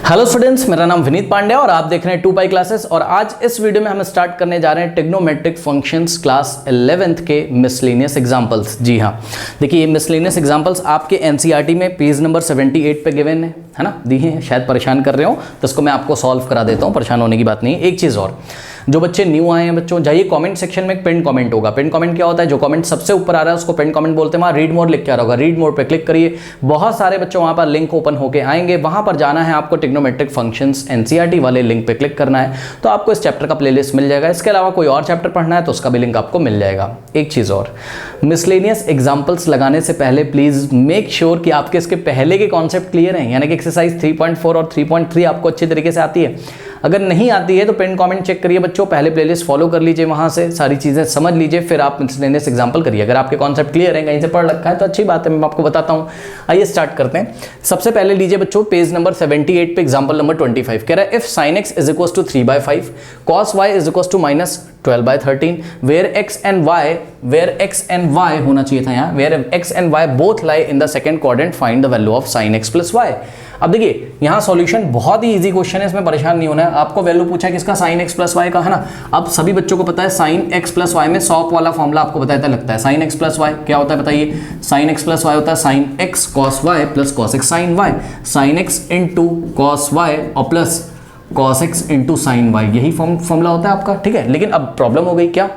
Hello students, मेरा नाम विनीत पांड्या और आप देख रहे हैं 2पाई क्लासेस। और आज इस वीडियो में हम स्टार्ट करने जा रहे हैं ट्रिग्नोमेट्रिक फंक्शंस क्लास 11th के मिसलेनियस एग्जांपल्स। जी हाँ, देखिए ये मिसलेनियस एग्जांपल्स आपके एनसीईआरटी में पेज नंबर 78 पे गिवन है ना, दी हैं। शायद परेशान कर रहे हो तो इसको मैं आपको सॉल्व करा देता हूँ, परेशान होने की बात नहीं है। एक चीज़ और, जो बच्चे न्यू आए हैं बच्चों, जाइए कमेंट सेक्शन में एक पिन कमेंट होगा। पिन कमेंट क्या होता है? जो कमेंट सबसे ऊपर आ रहा है उसको पिन कमेंट बोलते हैं। वहाँ रीड मोर लिख के आ रहा होगा, रीड मोर पे क्लिक करिए। बहुत सारे बच्चों वहाँ पर लिंक ओपन होके आएंगे, वहाँ पर जाना है आपको, ट्रिग्नोमेट्रिक फंक्शंस एनसीईआरटी वाले लिंक पे क्लिक करना है तो आपको इस चैप्टर का प्लेलिस्ट मिल जाएगा। इसके अलावा कोई और चैप्टर पढ़ना है तो उसका भी लिंक आपको मिल जाएगा। एक चीज़ और, मिसलेनियस एग्जाम्पल्स लगाने से पहले प्लीज़ मेक श्योर कि आपके इसके पहले के कॉन्सेप्ट क्लियर हैं, यानी कि एक्सरसाइज 3.4 और 3.3 आपको अच्छी तरीके से आती है। अगर नहीं आती है तो पिन कमेंट चेक करिए बच्चों, पहले प्लेलिस्ट फॉलो कर लीजिए, वहाँ से सारी चीज़ें समझ लीजिए, फिर आप मिसलेनियस एग्जाम्पल करिए। अगर आपके कॉन्सेप्ट क्लियर है, कहीं से पढ़ रखा है तो अच्छी बात है, मैं आपको बताता हूँ। आइए स्टार्ट करते हैं। सबसे पहले लीजिए बच्चों पेज नंबर 78 पे एग्जाम्पल नंबर 25 कह रहा है, if sin x is equal to 3/5 cos y is equal to -12/13 where x and y होना चाहिए था यहाँ, where x and y both lie in the second quadrant, find the value of sin x plus y। अब देखिए यहाँ solution बहुत ही easy question है, इसमें परेशान नहीं होना है। आपको वैल्यू पूछा है किसका? sin x plus y का, है ना। अब सभी बच्चों को पता है sin x plus y में सॉप वाला फॉर्मूला आपको बताया लगता है। sin x plus y क्या होता है बताइए? sin x plus y होता है sin x cos y plus cos x sin y, sin x into cos y और plus cos x into sin y, यही फॉर्मूला होता है आपका, ठीक है। लेकिन अब प्रॉब्लम हो गई क्या?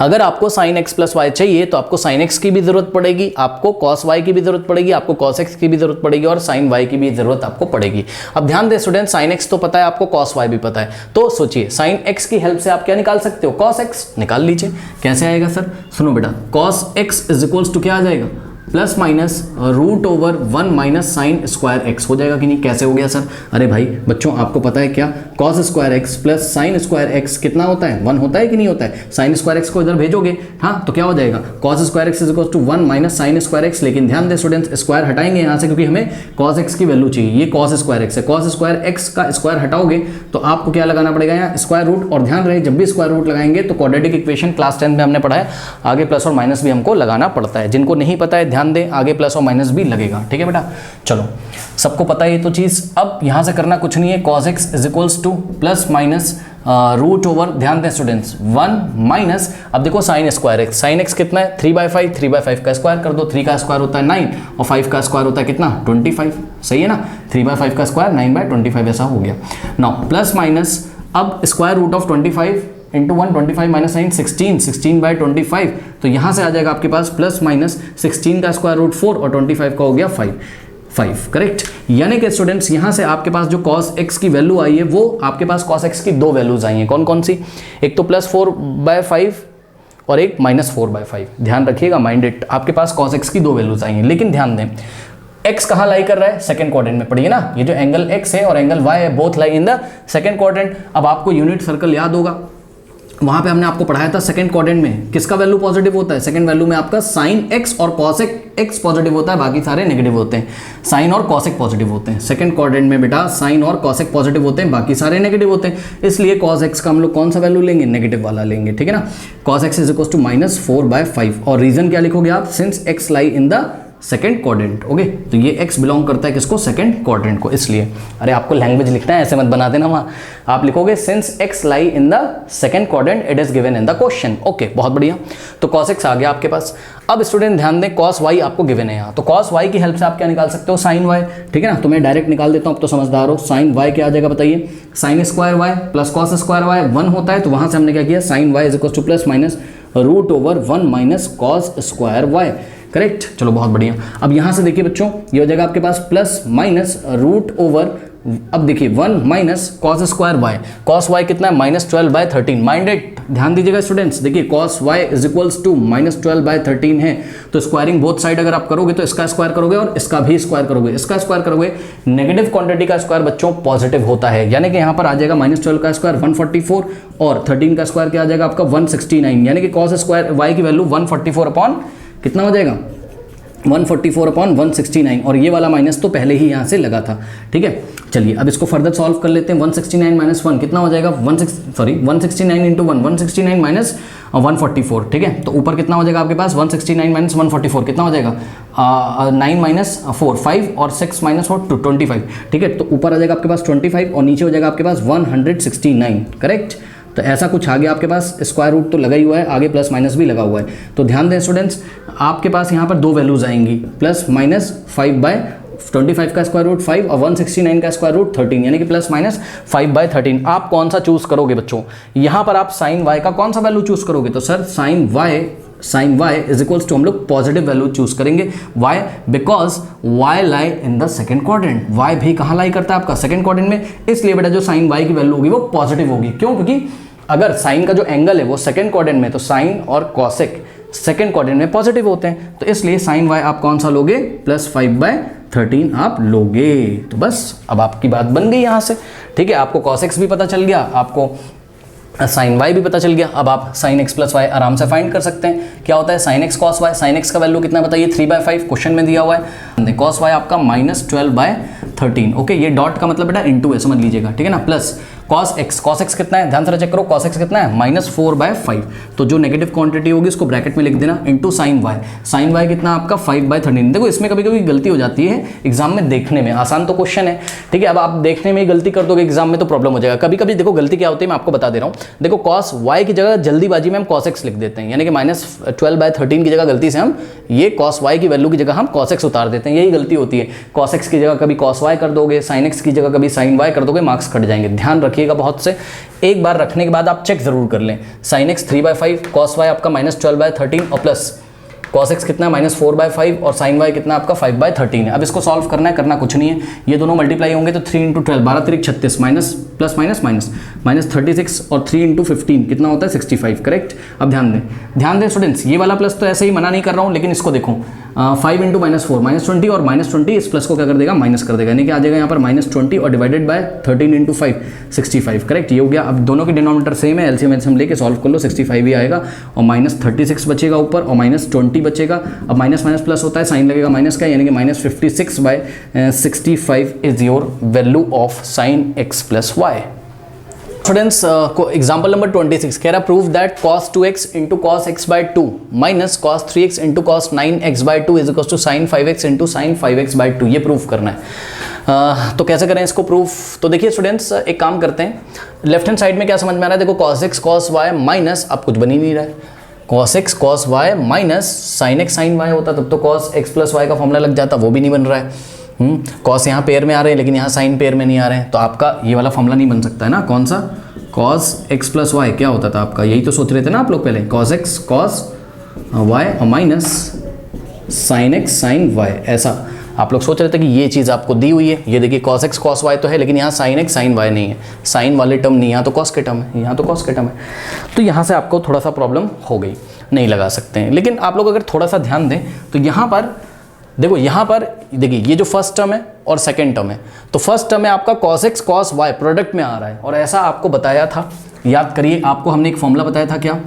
अगर आपको sin x plus y चाहिए तो आपको sin x की भी जरूरत पड़ेगी, आपको cos y की भी जरूरत पड़ेगी, आपको cos x की भी जरूरत पड़ेगी और sin y की भी जरूरत आपको पड़ेगी। अब ध्यान दें स्टूडेंट, sin x तो पता है आपको, cos y भी पता है, तो सोचिए sin x की हेल्प से आप क्या निकाल सकते हो? cos x निकाल लीजिए। कैसे आएगा सर? सुनो बेटा, cos x is equals to क्या आ जाएगा? Plus minus root over 1 minus sine square x हो जाएगा कि नहीं? कैसे हो गया सर? अरे भाई बच्चों आपको पता है क्या, cos square x plus sign square x कितना होता है? 1 होता है कि नहीं होता है? साइन स्क्वायर एक्स को इधर भेजोगे, हाँ, तो क्या हो जाएगा? Cos square x is equal to 1 minus sine square x. लेकिन ध्यान दें स्टूडेंट्स, स्क्वायर हटाएंगे यहाँ से क्योंकि हमें कॉस एक्स की वैल्यू चाहिए। ये कॉस स्क्वायर एक्स है, कॉस स्क्वायर एक्स का स्क्वायर हटाओगे तो आपको क्या लगाना पड़ेगा यहाँ? Square root. और ध्यान रहे जब भी स्क्वायर रूट लगाएंगे तो क्वाड्रेटिक इक्वेशन क्लास 10 में हमने पढ़ा है, आगे प्लस और माइनस भी हमको लगाना पड़ता है। जिनको नहीं पता है ध्यान दें, आगे प्लस और माइनस भी लगेगा, ठीक है बेटा। चलो सबको पता है ये तो चीज। अब यहां से करना कुछ नहीं है, cos x is equals to plus minus root over, ध्यान दें स्टूडेंट्स, 1 माइनस, अब देखो sin square x, sin x कितना है? 3/5, 3/5 का स्क्वायर कर दो, 3 का स्क्वायर होता है 9 और 5 का स्क्वायर होता है कितना? 25, सही है ना। 3/5 का स्क्वायर 9/25 ऐसा हो गया। नाउ प्लस माइनस, अब square root of 25 into 1, 25 minus 9 16, 16/25, तो यहाँ से आ जाएगा आपके पास प्लस माइनस 16 का स्क्वायर रूट 4 और 25 का हो गया 5, करेक्ट। यानी कि स्टूडेंट्स यहाँ से आपके पास जो cos x की वैल्यू आई है वो आपके पास cos x की दो वैल्यूज आई हैं। कौन कौन सी? एक तो प्लस 4/5 और एक माइनस 4/5। ध्यान रखिएगा, माइंड इट, आपके पास cos x की दो वैल्यूज आई हैं। लेकिन ध्यान दें x कहाँ लाई कर रहा है? सेकंड क्वाड्रेंट में। पढ़िए ना, ये जो एंगल x है और एंगल y है both lie in the second quadrant. अब आपको यूनिट सर्कल याद होगा, वहां पे हमने आपको पढ़ाया था सेकंड क्वाड्रेंट में किसका वैल्यू पॉजिटिव होता है? सेकंड वैल्यू में आपका साइन एक्स और कॉसेक एक्स पॉजिटिव होता है, बाकी सारे नेगेटिव होते हैं। साइन और कॉसेक पॉजिटिव होते हैं सेकंड क्वाड्रेंट में बेटा, साइन और कॉसेक पॉजिटिव होते हैं, बाकी सारे नेगेटिव होते हैं। इसलिए कॉस एक्स का हम लोग कौन सा वैल्यू लेंगे? नेगेटिव वाला लेंगे, ठीक है ना। Cos x is equal to -4/5 और रीजन क्या लिखोगे आप? Since x lie in the second quadrant, okay. तो ये x बिलोंग करता है किसको? सेकंड क्वाड्रेंट को। इसलिए अरे आपको लैंग्वेज लिखना है, ऐसे मत बना देना वहाँ, आप लिखोगे since x lie in the second quadrant it is given in the question, okay, बहुत बढ़िया। तो cos x आ गया आपके पास। अब स्टूडेंट ध्यान दें, cos y आपको गिवन है यहाँ, तो cos y की हेल्प से आप क्या निकाल सकते हो? sin y, ठीक है ना। तो मैं डायरेक्ट निकाल देता हूँ, अब तो समझदार हो। sin y क्या आ जाएगा बताइए? sin square y plus cos square y 1 होता है, तो वहां से हमने क्या किया? sin y is equal to plus minus root over 1 minus cos square y, correct. चलो बहुत बढ़िया। अब यहां से देखिए बच्चों, ये हो जाएगा आपके पास प्लस माइनस रूट ओवर, अब देखिए 1 minus cos square y, cos y कितना है? -12/13। माइंडेड, ध्यान दीजिएगा स्टूडेंट्स, देखिए cos y is equals to -12/13 है, तो स्क्वायरिंग बोथ साइड अगर आप करोगे तो इसका स्क्वायर करोगे और इसका भी स्क्वायर करोगे, इसका स्क्वायर करोगे। नेगेटिव क्वांटिटी का स्क्वायर बच्चों पॉजिटिव होता है, यानी कि यहाँ पर आ जाएगा -12 का स्क्वायर 144 और 13 का स्क्वायर क्या आ जाएगा आपका 169, यानी कि कॉस स्क्वायर वाई की वैल्यू 144 अपॉन कितना हो जाएगा? 144 अपॉन 169 और ये वाला माइनस तो पहले ही यहाँ से लगा था, ठीक है। चलिए अब इसको फर्दर सॉल्व कर लेते हैं। 169 माइनस 1 कितना हो जाएगा, 169 इंटू 1, 169 माइनस 144, ठीक है। तो ऊपर कितना हो जाएगा आपके पास, 169 माइनस 144 कितना हो जाएगा, 9 माइनस 4 5 और 6 माइनस 4 2 25, ठीक है। तो ऊपर आ जाएगा आपके पास 25 और नीचे हो जाएगा आपके पास 169, करेक्ट। तो ऐसा कुछ आ गया आपके पास, स्क्वायर रूट तो लगा ही हुआ है, आगे प्लस माइनस भी लगा हुआ है। तो ध्यान दें स्टूडेंट्स, आपके पास यहाँ पर दो वैल्यूज आएंगी, प्लस माइनस 5/25 का स्क्वायर रूट 5 और 169 का स्क्वायर रूट 13, यानी कि प्लस माइनस 5/13। आप कौन सा चूज करोगे बच्चों, यहाँ पर आप साइन वाई का कौन सा वैल्यू चूज करोगे, तो sir sine y is equals to हम लोग पॉजिटिव वैल्यू चूज करेंगे। y because y lie in the second quadrant, y भी कहाँ लाई करता है आपका सेकंड क्वाड्रेंट में, इसलिए बेटा जो साइन y की वैल्यू होगी वो पॉजिटिव होगी। क्यों, क्योंकि अगर साइन का जो एंगल है वो सेकंड क्वाड्रेंट में, तो साइन और कॉसेक सेकंड क्वाड्रेंट में पॉजिटिव होते हैं, तो इसलिए साइन y आप कौन सा लोगे, प्लस 5/13 आप लोगे। तो बस अब आपकी बात बन गई यहाँ से, ठीक है। आपको cos x भी पता चल गया, आपको साइन y भी पता चल गया। अब आप साइन x प्लस वाई आराम से फाइंड कर सकते हैं। क्या होता है sine x cos y, sine x का वैल्यू कितना बताइए, 3/5 क्वेश्चन में दिया हुआ है। कॉस y आपका -12/13, ओके। ये डॉट का मतलब बेटा इनटू है, समझ लीजिएगा, ठीक है ना। प्लस कॉस x कितना है, ध्यान से चेक करो, कॉस x कितना है, -4/5। तो जो नेगेटिव क्वांटिटी होगी उसको ब्रैकेट में लिख देना, इनटू साइन y कितना आपका 5/13। देखो इसमें कभी कभी गलती हो जाती है एग्जाम में देखने में, आसान तो क्वेश्चन है, ठीक है। अब आप देखने में गलती कर दोगे एग्जाम में तो प्रॉब्लम हो जाएगा। कभी कभी देखो गलती क्या होती है मैं आपको बता दे रहा हूँ। देखो कॉस y की जगह जल्दीबाजी में हम cos x लिख देते हैं, यानी कि -12/13 की जगह गलती से हम ये cos y की वैल्यू की जगह हम cos x उतार देते हैं, यही गलती होती है। cos x की जगह कभी cos y कर दोगे, sin x की जगह कभी sin y कर दोगे, मार्क्स कट जाएंगे। ध्यान रखिएगा बहुत से, एक बार रखने के बाद आप चेक जरूर कर लें। sin x 3/5, cos y आपका -12/13 और प्लस cos x कितना -4/5 और sin y कितना आपका 5/13 है। अब इसको सॉल्व करना है, करना कुछ नहीं है, ये दोनों मल्टीप्लाई होंगे तो 3 × 12 12 3 36 माइनस प्लस माइनस माइनस -36 और 3 × 15 कितना होता है 65, करेक्ट। अब ध्यान दें स्टूडेंट्स, ये वाला प्लस तो ऐसे ही मना नहीं कर रहा हूँ, लेकिन इसको देखो 5 × -4 -20 और -20 इस प्लस को क्या कर देगा, माइनस कर देगा, यानी कि आ जाएगा यहाँ पर -20 और डिवाइडेड बाय 13 × 5 65, करेक्ट। ये हो गया। अब दोनों के डिनोमिनेटर सेम है, एलसीएम लेके सॉल्व कर लो, 65 ही आएगा और -36 बचेगा ऊपर और -20 बचेगा। अब माइनस माइनस प्लस होता है, साइन लगेगा माइनस का, यानी कि -56/65 is your value of sine x plus y. Students को एग्जाम्पल नंबर 26 कह रहा prove that cos 2x into cos x/2 minus cos 3x into cos 9x/2 is equal to sin 5x into sin 5x/2। ये prove करना है। तो कैसे करें इसको प्रूफ, तो देखिए स्टूडेंट्स एक काम करते हैं, लेफ्ट हैंड साइड में क्या समझ में आ रहा है, देखो cos x cos y minus, अब कुछ बन ही नहीं रहा है, cos x cos y minus sin x sin y होता तब तो cos x प्लस y का फॉर्मूला लग जाता, वो भी नहीं बन रहा है। कॉस यहाँ पेयर में आ रहे हैं लेकिन यहाँ साइन पेयर में नहीं आ रहे हैं, तो आपका ये वाला फॉर्मूला नहीं बन सकता है ना। कौन सा, cos x प्लस वाई क्या होता था आपका, यही तो सोच रहे थे ना आप लोग पहले, cos x cos y और minus sin x sin y, ऐसा आप लोग सोच रहे थे कि ये चीज़ आपको दी हुई है। ये देखिए cos x cos y तो है, लेकिन यहाँ sin x sin y नहीं है, साइन वाले टर्म नहीं, यहाँ तो cos के टर्म है, यहाँ तो cos के टर्म है। तो यहाँ से आपको थोड़ा सा प्रॉब्लम हो गई, नहीं लगा सकते हैं। लेकिन आप लोग अगर थोड़ा सा ध्यान दें तो यहाँ पर देखो, यहाँ पर देखिए ये जो फर्स्ट टर्म है और सेकंड टर्म है, तो फर्स्ट टर्म है आपका cos x cos y product में आ रहा है, और ऐसा आपको बताया था, याद करिए आपको हमने एक फॉर्मूला बताया था, क्या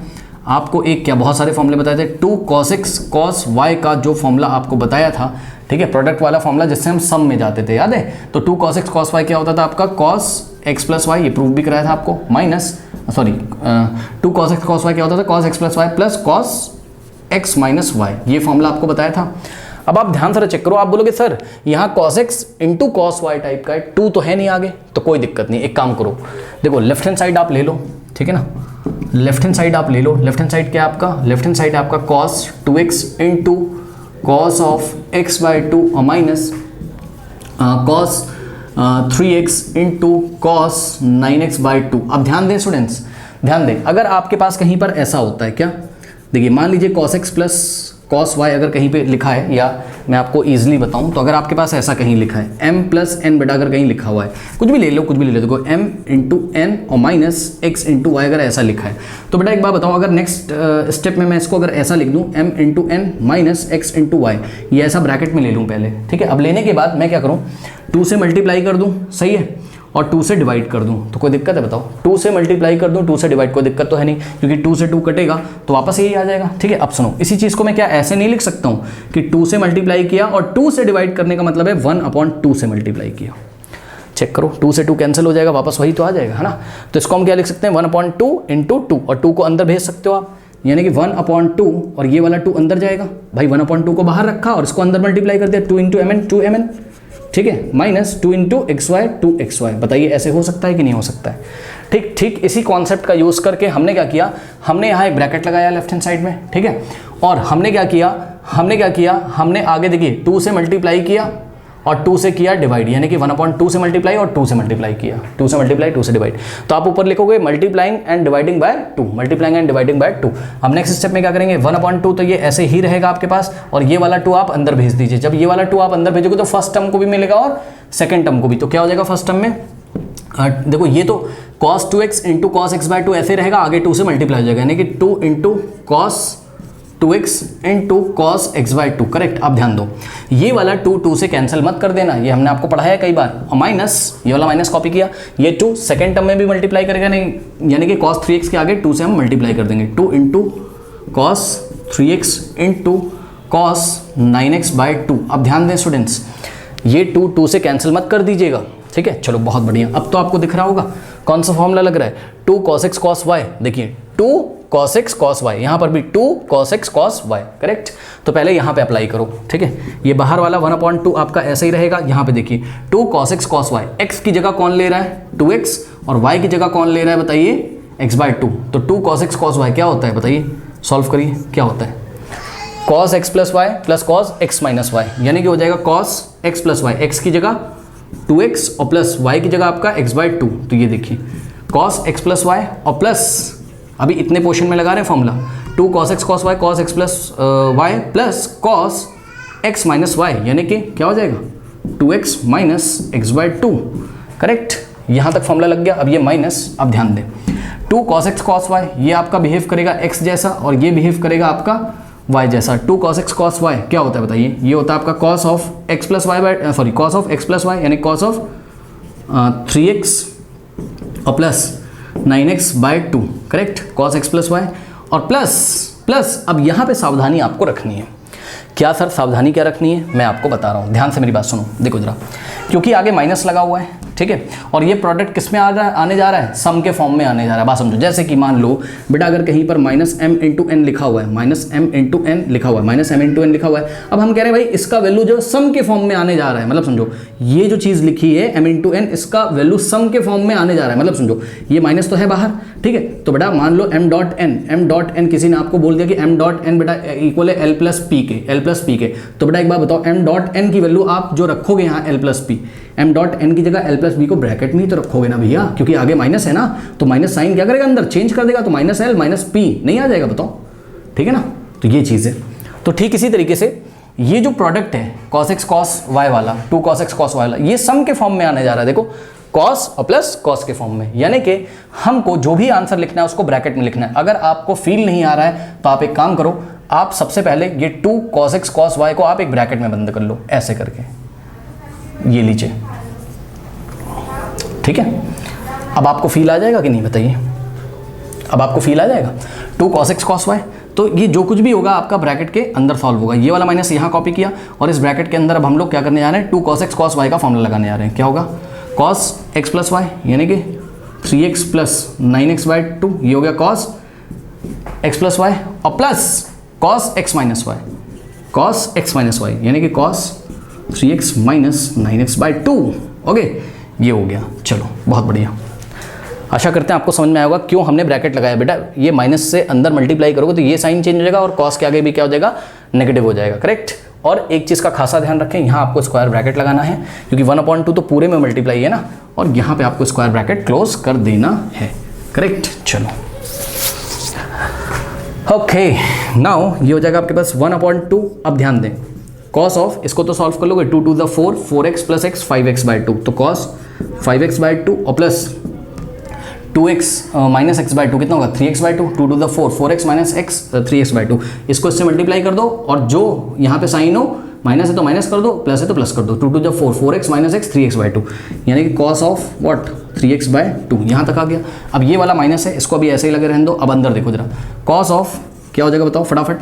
आपको एक क्या बहुत सारे फॉर्मूले बताए थे, 2 cos x cos y का जो फॉर्मूला आपको बताया था, ठीक है, प्रोडक्ट वाला फॉर्मूला जिससे हम सम में जाते थे, याद है। तो 2 cos x cos y क्या होता था आपका cos x प्लस वाई, ये प्रूफ भी कराया था आपको, minus 2 cos x cos y क्या होता था cos x plus y plus cos x minus y, ये फॉर्मूला आपको बताया था। अब आप ध्यान से चेक करो, आप बोलोगे सर यहाँ cos x into cos y type का है, 2 तो है नहीं आगे, तो कोई दिक्कत नहीं, एक काम करो, देखो लेफ्ट हैंड साइड आप ले लो, ठीक है ना, लेफ्ट हैंड साइड आप ले लो। लेफ्ट हैंड साइड क्या है आपका, लेफ्ट हैंड साइड आपका cos 2x into cos of x/2 और minus cos 3x into cos 9x/2। अब ध्यान दें स्टूडेंट्स, ध्यान दें, अगर आपके पास कहीं पर ऐसा होता है, क्या देखिए मान लीजिए cos x plus cos y अगर कहीं पे लिखा है, या मैं आपको ईजिली बताऊं तो अगर आपके पास ऐसा कहीं लिखा है m प्लस n बेटा, अगर कहीं लिखा हुआ है, कुछ भी ले लो, कुछ भी ले लो, देखो m इंटू n और माइनस x इंटू वाई अगर ऐसा लिखा है, तो बेटा एक बात बताऊं, अगर नेक्स्ट स्टेप में मैं इसको अगर ऐसा लिख दूं m into n minus x into y, ये ऐसा ब्रैकेट में ले लूँ पहले, ठीक है। अब लेने के बाद मैं क्या करूँ, 2 से मल्टीप्लाई कर दूँ, सही है, और 2 से डिवाइड कर दूं तो कोई दिक्कत है बताओ? 2 से मल्टीप्लाई कर दूं, 2 से डिवाइड, कोई दिक्कत तो है नहीं, क्योंकि 2 से 2 कटेगा तो वापस यही आ जाएगा। ठीक है, अब सुनो, इसी चीज़ को मैं क्या ऐसे नहीं लिख सकता हूँ कि 2 से मल्टीप्लाई किया और 2 से डिवाइड करने का मतलब है 1/2 से मल्टीप्लाई किया। चेक करो, 2 से 2 कैंसिल हो जाएगा, वापस वही तो आ जाएगा, है ना। तो इसको हम क्या लिख सकते हैं, 1/2 इंटू 2, और 2 को अंदर भेज सकते हो आप, यानी कि 1/2, और ये वाला 2 अंदर जाएगा भाई, 1/2 को बाहर रखा और इसको अंदर मल्टीप्लाई कर दिया, 2 इंटू mn 2mn, ठीक है, माइनस 2 इंटू xy 2xy। बताइए ऐसे हो सकता है कि नहीं हो सकता है? ठीक ठीक इसी कॉन्सेप्ट का यूज़ करके हमने क्या किया, हमने यहाँ एक ब्रैकेट लगाया लेफ्ट हैंड साइड में, ठीक है, और हमने क्या किया, हमने आगे देखिए 2 से मल्टीप्लाई किया और 2 से किया डिवाइड, यानी कि 1/2 से मल्टीप्लाई और 2 से मल्टीप्लाई किया, 2 से मल्टीप्लाई 2 से डिवाइड। तो आप ऊपर लिखोगे multiplying and dividing by 2, multiplying and dividing by 2। अब नेक्स्ट स्टेप में क्या करेंगे, 1/2 तो ये ऐसे ही रहेगा आपके पास, और ये वाला 2 आप अंदर भेज दीजिए। जब ये वाला 2 आप अंदर भेजोगे तो फर्स्ट टर्म को भी मिलेगा और सेकेंड टर्म को भी। तो क्या हो जाएगा फर्स्ट टर्म में, देखो ये तो cos 2x into cos x/2 ऐसे रहेगा, आगे 2 से मल्टीप्लाई हो जाएगा, यानी कि 2 into cos 2x into cos x/2। Correct. अब ध्यान दो, ये वाला 2 से कैंसिल मत कर देना, ये हमने आपको पढ़ाया कई बार, और माइनस, ये वाला माइनस कॉपी किया, ये 2 सेकेंड टर्म में भी मल्टीप्लाई करेगा नहीं, यानी कि cos 3x के आगे 2 से हम मल्टीप्लाई कर देंगे, 2 into cos 3x into cos 9x/2। अब ध्यान दें स्टूडेंट्स, ये 2 से कैंसिल मत कर दीजिएगा, ठीक है। चलो बहुत बढ़िया, अब तो आपको दिख रहा होगा कौन सा फॉर्मूला लग रहा है, 2 cos x cos y, देखिए 2 cos x cos y, यहाँ पर भी 2 cos x cos y, correct. तो पहले यहाँ पे अप्लाई करो, ठीक है, ये बाहर वाला 1/2 आपका ऐसे ही रहेगा, यहाँ पे देखिए 2 cos x cos y, x की जगह कौन ले रहा है 2x, और y की जगह कौन ले रहा है बताइए x/2। तो 2 cos x cos y क्या होता है बताइए, सॉल्व करिए, क्या होता है, cos x plus y plus cos x minus y, यानी कि हो जाएगा cos x plus y, x की जगह 2x और प्लस y की जगह आपका x/2। तो ये देखिए cos x प्लस वाई और प्लस, अभी इतने पोर्शन में लगा रहे हैं formula, 2 cos x cos y, cos x plus y plus cos x minus y, यानी कि क्या हो जाएगा 2x माइनस x/2। करेक्ट, यहाँ तक फॉर्मूला लग गया। अब ये माइनस, अब ध्यान दें, 2 cos x cos y ये आपका बिहेव करेगा x जैसा, और ये बिहेव करेगा आपका y जैसा। 2 cos x cos y क्या होता है बताइए, ये होता है आपका cos of x plus y by, sorry cos of x plus y, यानी cos ऑफ 3x और plus 9x/2, correct, cos x plus y और प्लस अब यहाँ पे सावधानी आपको रखनी है। क्या सर सावधानी क्या रखनी है, मैं आपको बता रहा हूँ, ध्यान से मेरी बात सुनो, देखो जरा, क्योंकि आगे माइनस लगा हुआ है, ठीक है, और ये प्रोडक्ट किस में आने जा रहा है, सम के फॉर्म में आने जा रहा है। बात समझो, जैसे कि मान लो बेटा अगर कहीं पर -m/n लिखा हुआ है, -m/n लिखा हुआ है, -m/n लिखा हुआ है, अब हम कह रहे हैं भाई इसका वैल्यू जो सम के फॉर्म में आने जा रहा है, मतलब समझो ये जो चीज़ लिखी है m/n, इसका वैल्यू सम के फॉर्म में आने जा रहा है, मतलब समझो ये माइनस तो है बाहर, ठीक है। तो बेटा मान लो m.n किसी ने आपको बोल दिया कि m.n बेटा इक्वल है l प्लस पी के, तो बेटा एक बात बताओ, m.n की वैल्यू आप जो रखोगे यहाँ l प्लस पी, m.n की जगह l प्लस बी को ब्रैकेट में ही तो रखोगे ना भैया, क्योंकि आगे माइनस है ना, तो माइनस साइन क्या करेगा अंदर चेंज कर देगा, तो -l -p नहीं आ जाएगा, बताओ, ठीक है ना। तो ये चीज़ है। तो ठीक इसी तरीके से ये जो प्रोडक्ट है cos x cos y वाला, 2 cos x cos y वाला, ये सम के फॉर्म में आने जा रहा है, देखो cos और प्लस cos के फॉर्म में, यानी कि हमको जो भी आंसर लिखना है उसको ब्रैकेट में लिखना है। अगर आपको फील नहीं आ रहा है तो आप एक काम करो, आप सबसे पहले ये 2 cos x cos y को आप एक ब्रैकेट में बंद कर लो, ऐसे करके, ये लीजिए, ठीक है। अब आपको फील आ जाएगा कि नहीं बताइए, अब आपको फील आ जाएगा 2 cos x cos y, तो ये जो कुछ भी होगा आपका ब्रैकेट के अंदर सॉल्व होगा। ये वाला माइनस यहाँ कॉपी किया, और इस ब्रैकेट के अंदर अब हम लोग क्या करने जा रहे हैं, 2 cos x cos y का फॉर्मूला लगाने जा रहे हैं। क्या होगा, cos x प्लस वाई, यानी कि 3x प्लस 9x/2, ये हो गया cos x प्लस वाई, और plus cos x minus y, यानी कि cos 3x minus 9x/2। Okay, ये हो गया। चलो बहुत बढ़िया, आशा करते हैं आपको समझ में आएगा क्यों हमने ब्रैकेट लगाया। बेटा ये माइनस से अंदर मल्टीप्लाई करोगे तो ये साइन चेंज हो जाएगा, और cos के आगे भी क्या हो जाएगा, नेगेटिव हो जाएगा, करेक्ट। और एक चीज़ का खासा ध्यान रखें, यहाँ आपको स्क्वायर ब्रैकेट लगाना है, क्योंकि 1/2 तो पूरे में मल्टीप्लाई है ना, और यहाँ पे आपको स्क्वायर ब्रैकेट क्लोज कर देना है, करेक्ट। चलो ओके, नाउ ये हो जाएगा आपके पास 1/2। अब ध्यान दें, cos ऑफ, इसको तो सॉल्व कर लोगे, 2 to the 4, 4x plus x 5x/2, तो cos 5x/2 और प्लस 2x माइनस x/2 कितना होगा, 3x/2, 2 to the 4, 4x minus x 3x/2, इसको इससे मल्टीप्लाई कर दो, और जो यहाँ पे साइन हो माइनस है तो माइनस कर दो, प्लस है तो प्लस कर दो। 2 2 4, 4x माइनस एक्स 3x/2, यानी कि कॉस ऑफ व्हाट 3x/2 यहाँ तक आ गया। अब ये वाला माइनस है, इसको अभी ऐसे ही लगे रहने दो। अब अंदर देखो जरा, कॉस ऑफ क्या हो जाएगा बताओ फटाफट,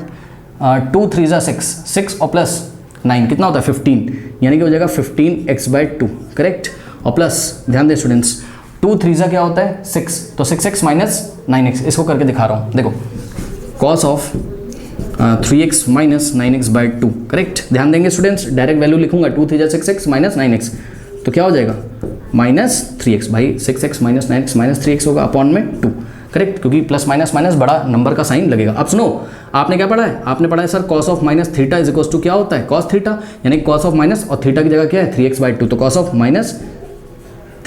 2 3 जा 6, 6 और प्लस 9 कितना होता है 15, यानी कि हो जाएगा 15x/2 करेक्ट। और प्लस ध्यान दे स्टूडेंट्स, 2 3 जा क्या होता है 6, तो 6x माइनस 9x, इसको करके दिखा रहा हूँ। देखो cos of 3x minus 9x/2 correct. ध्यान देंगे स्टूडेंट्स, डायरेक्ट वैल्यू लिखूंगा, 2 3 जा 6x माइनस 9x, तो क्या हो जाएगा माइनस 3x। भाई 6x minus 9x minus 3x होगा अपॉन में 2 करेक्ट, क्योंकि प्लस माइनस माइनस बड़ा नंबर का साइन लगेगा। अब सुनो, आपने क्या पढ़ा है, आपने पढ़ा है sir cos of minus theta is equals to क्या होता है कॉस थीटा, यानी कॉस ऑफ माइनस और थीटा की जगह क्या है 3x/2, तो cos of minus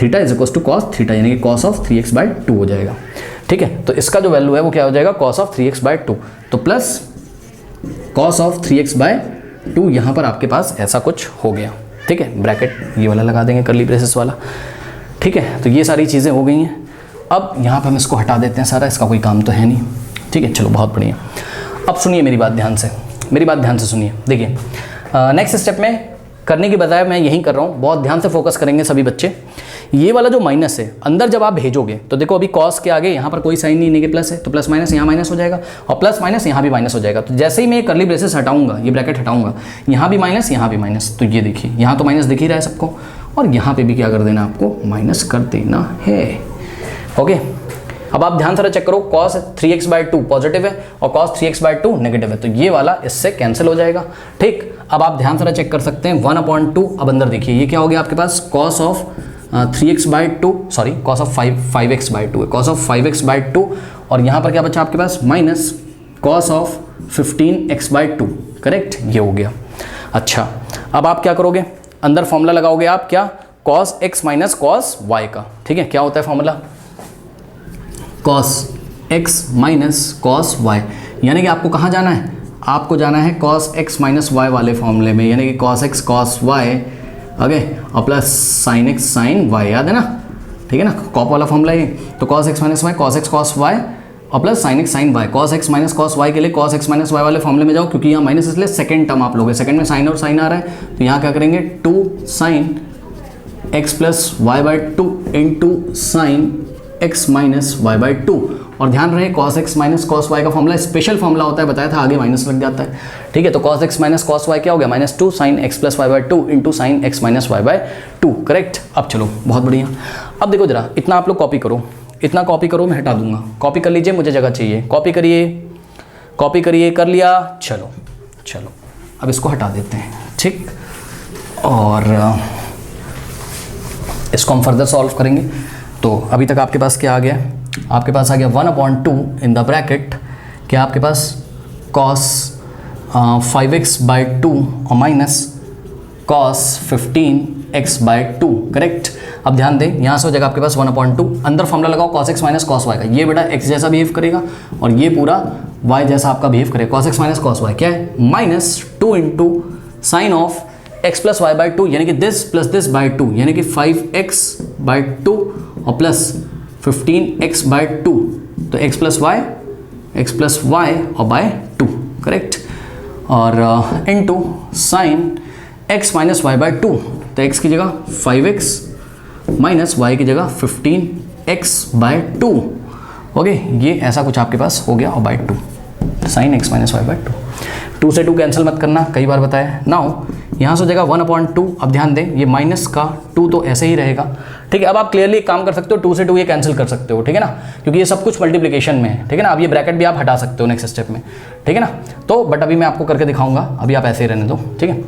theta is equals to cos theta, यानी कि कॉस ऑफ 3x/2 हो जाएगा। ठीक है, तो इसका जो वैल्यू है वो क्या हो जाएगा कॉस ऑफ 3x/2, तो प्लस कॉस ऑफ 3x/2 यहाँ पर आपके पास ऐसा कुछ हो गया। ठीक है, ब्रैकेट ये वाला लगा देंगे कर्ली ब्रेसेस वाला। ठीक है, तो ये सारी चीज़ें हो गई हैं। अब यहाँ पे हम इसको हटा देते हैं सारा, इसका कोई काम तो है नहीं। ठीक है, चलो बहुत बढ़िया। अब सुनिए मेरी बात ध्यान से, मेरी बात ध्यान से सुनिए। देखिए नेक्स्ट स्टेप में करने की बजाय मैं यही कर रहा हूँ, बहुत ध्यान से फोकस करेंगे सभी बच्चे। ये वाला जो माइनस है अंदर जब आप भेजोगे तो देखो अभी कॉस के आगे यहाँ पर कोई साइन नहीं, नेगेटिव प्लस है, तो प्लस माइनस यहाँ माइनस हो जाएगा और प्लस माइनस यहाँ भी माइनस हो जाएगा। तो जैसे ही मैं कर्ली ब्रेसेस हटाऊंगा, ये ब्रैकेट हटाऊंगा, यहाँ भी माइनस यहाँ भी माइनस, तो ये देखिए यहाँ तो माइनस दिख ही रहा है सबको, और यहाँ पे भी क्या कर देना आपको माइनस कर देना है। ओके, अब आप ध्यान से चेक करो, cos 3x/2 पॉजिटिव है और cos 3x/2 नेगेटिव है, तो ये वाला इससे कैंसिल हो जाएगा। ठीक, अब आप ध्यान से चेक कर सकते हैं 1/2। अब अंदर देखिए ये क्या हो गया आपके पास cos of 3x/2, sorry cos of 5x/2 है, cos ऑफ 5x/2, और यहाँ पर क्या बचा आपके पास minus cos of 15x/2 correct, ये हो गया। अच्छा, अब आप क्या करोगे, अंदर फॉर्मूला लगाओगे आप क्या cos x minus cos y का। ठीक है, क्या होता है formula cos x minus cos y, यानी कि आपको कहाँ जाना है, आपको जाना है cos x माइनस y वाले फॉर्मूले में, यानी कि cos x cos y okay और plus sin x sin y, याद है ना, ठीक है ना, कॉप वाला फॉर्मूला ये। तो cos x minus y cos x cos y और plus sin x sin y, cos x minus cos y के लिए cos x माइनस y वाले फॉर्मूले में जाओ, क्योंकि यहाँ माइनस इसलिए सेकंड टर्म आप लोगे, सेकंड में sin और sin आ रहा है, तो यहाँ क्या करेंगे 2 sin x plus y/2 into sin x minus y/2, और ध्यान रहे cos x minus cos y का फॉर्मूला स्पेशल फॉर्मूला होता है, बताया था, आगे माइनस लग जाता है। ठीक है, तो cos x minus cos y क्या हो गया -2 sin x plus y/2 into sin x minus y/2 correct. अब चलो बहुत बढ़िया, अब देखो जरा, इतना आप लोग कॉपी करो, इतना कॉपी करो, मैं हटा दूंगा, कॉपी कर लीजिए, मुझे जगह चाहिए, कॉपी करिए, कॉपी करिए, कर लिया, चलो चलो अब इसको हटा देते हैं। ठीक, और इसको हम फर्दर सॉल्व करेंगे। तो अभी तक आपके पास क्या आ गया, आपके पास आ गया 1/2 इन द ब्रैकेट, क्या आपके पास cos 5x/2 और माइनस cos 15x/2 करेक्ट। अब ध्यान दें, यहाँ से हो जाएगा आपके पास 1/2, अंदर फॉर्मूला लगाओ cos x minus cos y का, ये बेटा x जैसा बिहेव करेगा और ये पूरा y जैसा आपका बिहेव करेगा। cos x minus cos y क्या है -2 into sign of x plus y/2, यानी कि दिस प्लस दिस/2, यानी कि 5x/2 और प्लस 15x/2, तो x प्लस y और by 2 करेक्ट, और into sine x minus y/2, तो x की जगह 5x माइनस y की जगह 15x/2। ओके, ये ऐसा कुछ आपके पास हो गया, और by 2 sine x minus y/2। 2 से 2 कैंसिल मत करना, कई बार बताया। नाउ यहाँ से हो जाएगा 1/2। अब ध्यान दें, ये माइनस का 2 तो ऐसे ही रहेगा। ठीक है, अब आप क्लियरली एक काम कर सकते हो, 2 से 2 ये कैंसिल कर सकते हो, ठीक है ना, क्योंकि ये सब कुछ मल्टीप्लिकेशन में है, ठीक है ना। अब ये ब्रैकेट भी आप हटा सकते हो नेक्स्ट स्टेप में, ठीक है ना। तो बट अभी मैं आपको करके दिखाऊंगा, अभी आप ऐसे ही रहने दो, ठीक है।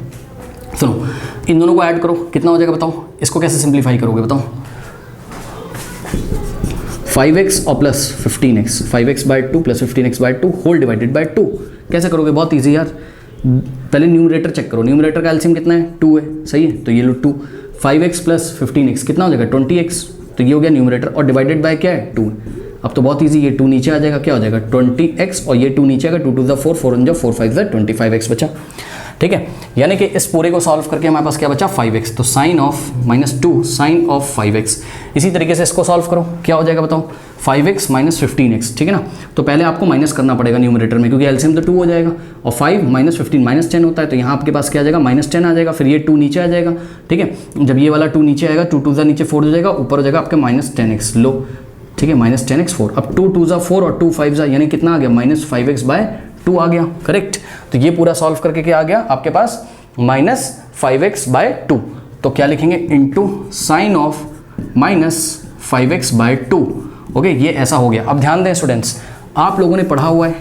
सुनो, इन दोनों को ऐड करो, कितना हो जाएगा बताओ, इसको कैसे सिंप्लीफाई करोगे बताओ। 5x और plus 15x, 5x/2 plus 15x/2 whole divided by 2, कैसे करोगे, बहुत ईजी यार। पहले न्यूमरेटर चेक करो, न्यूमरेटर का एलसीएम कितना है 2 है, सही है, तो ये लो 2, 5x प्लस 15x कितना हो जाएगा 20x, तो ये हो गया न्यूमरेटर, और डिवाइडेड बाय क्या है 2। अब तो बहुत ईजी, ये 2 नीचे आ जाएगा, क्या हो जाएगा 20x, और ये 2 नीचे आएगा, 2 2 4, 4 1 4 5 25x बचा। ठीक है, यानी कि इस पूरे को सॉल्व करके हमारे पास क्या बचा 5x, तो sine of -2 sign of 5x। इसी तरीके से इसको सॉल्व करो, क्या हो जाएगा बताओ 5x - 15x, ठीक है ना। तो पहले आपको माइनस करना पड़ेगा न्यूमरेटर में, क्योंकि एलसीएम तो 2 हो जाएगा और 5 - 15 -10 होता है, तो यहाँ आपके पास क्या आ जाएगा -10 आ जाएगा, फिर ये 2 नीचे आ जाएगा, ठीक है। जब ये वाला 2 नीचे आएगा, 2 2 नीचे 4 हो जाएगा, ऊपर हो जाएगा आपके -10x, लो ठीक है, -10x 4। अब 2 2 4 और 2 5 यानी कितना आ गया -5x/2 आ गया, करेक्ट। तो ये पूरा सॉल्व करके क्या आ गया आपके पास -5x/2। तो क्या लिखेंगे into sine of -5x/2। Okay, ये ऐसा हो गया। अब ध्यान दें स्टूडेंट्स, आप लोगों ने पढ़ा हुआ है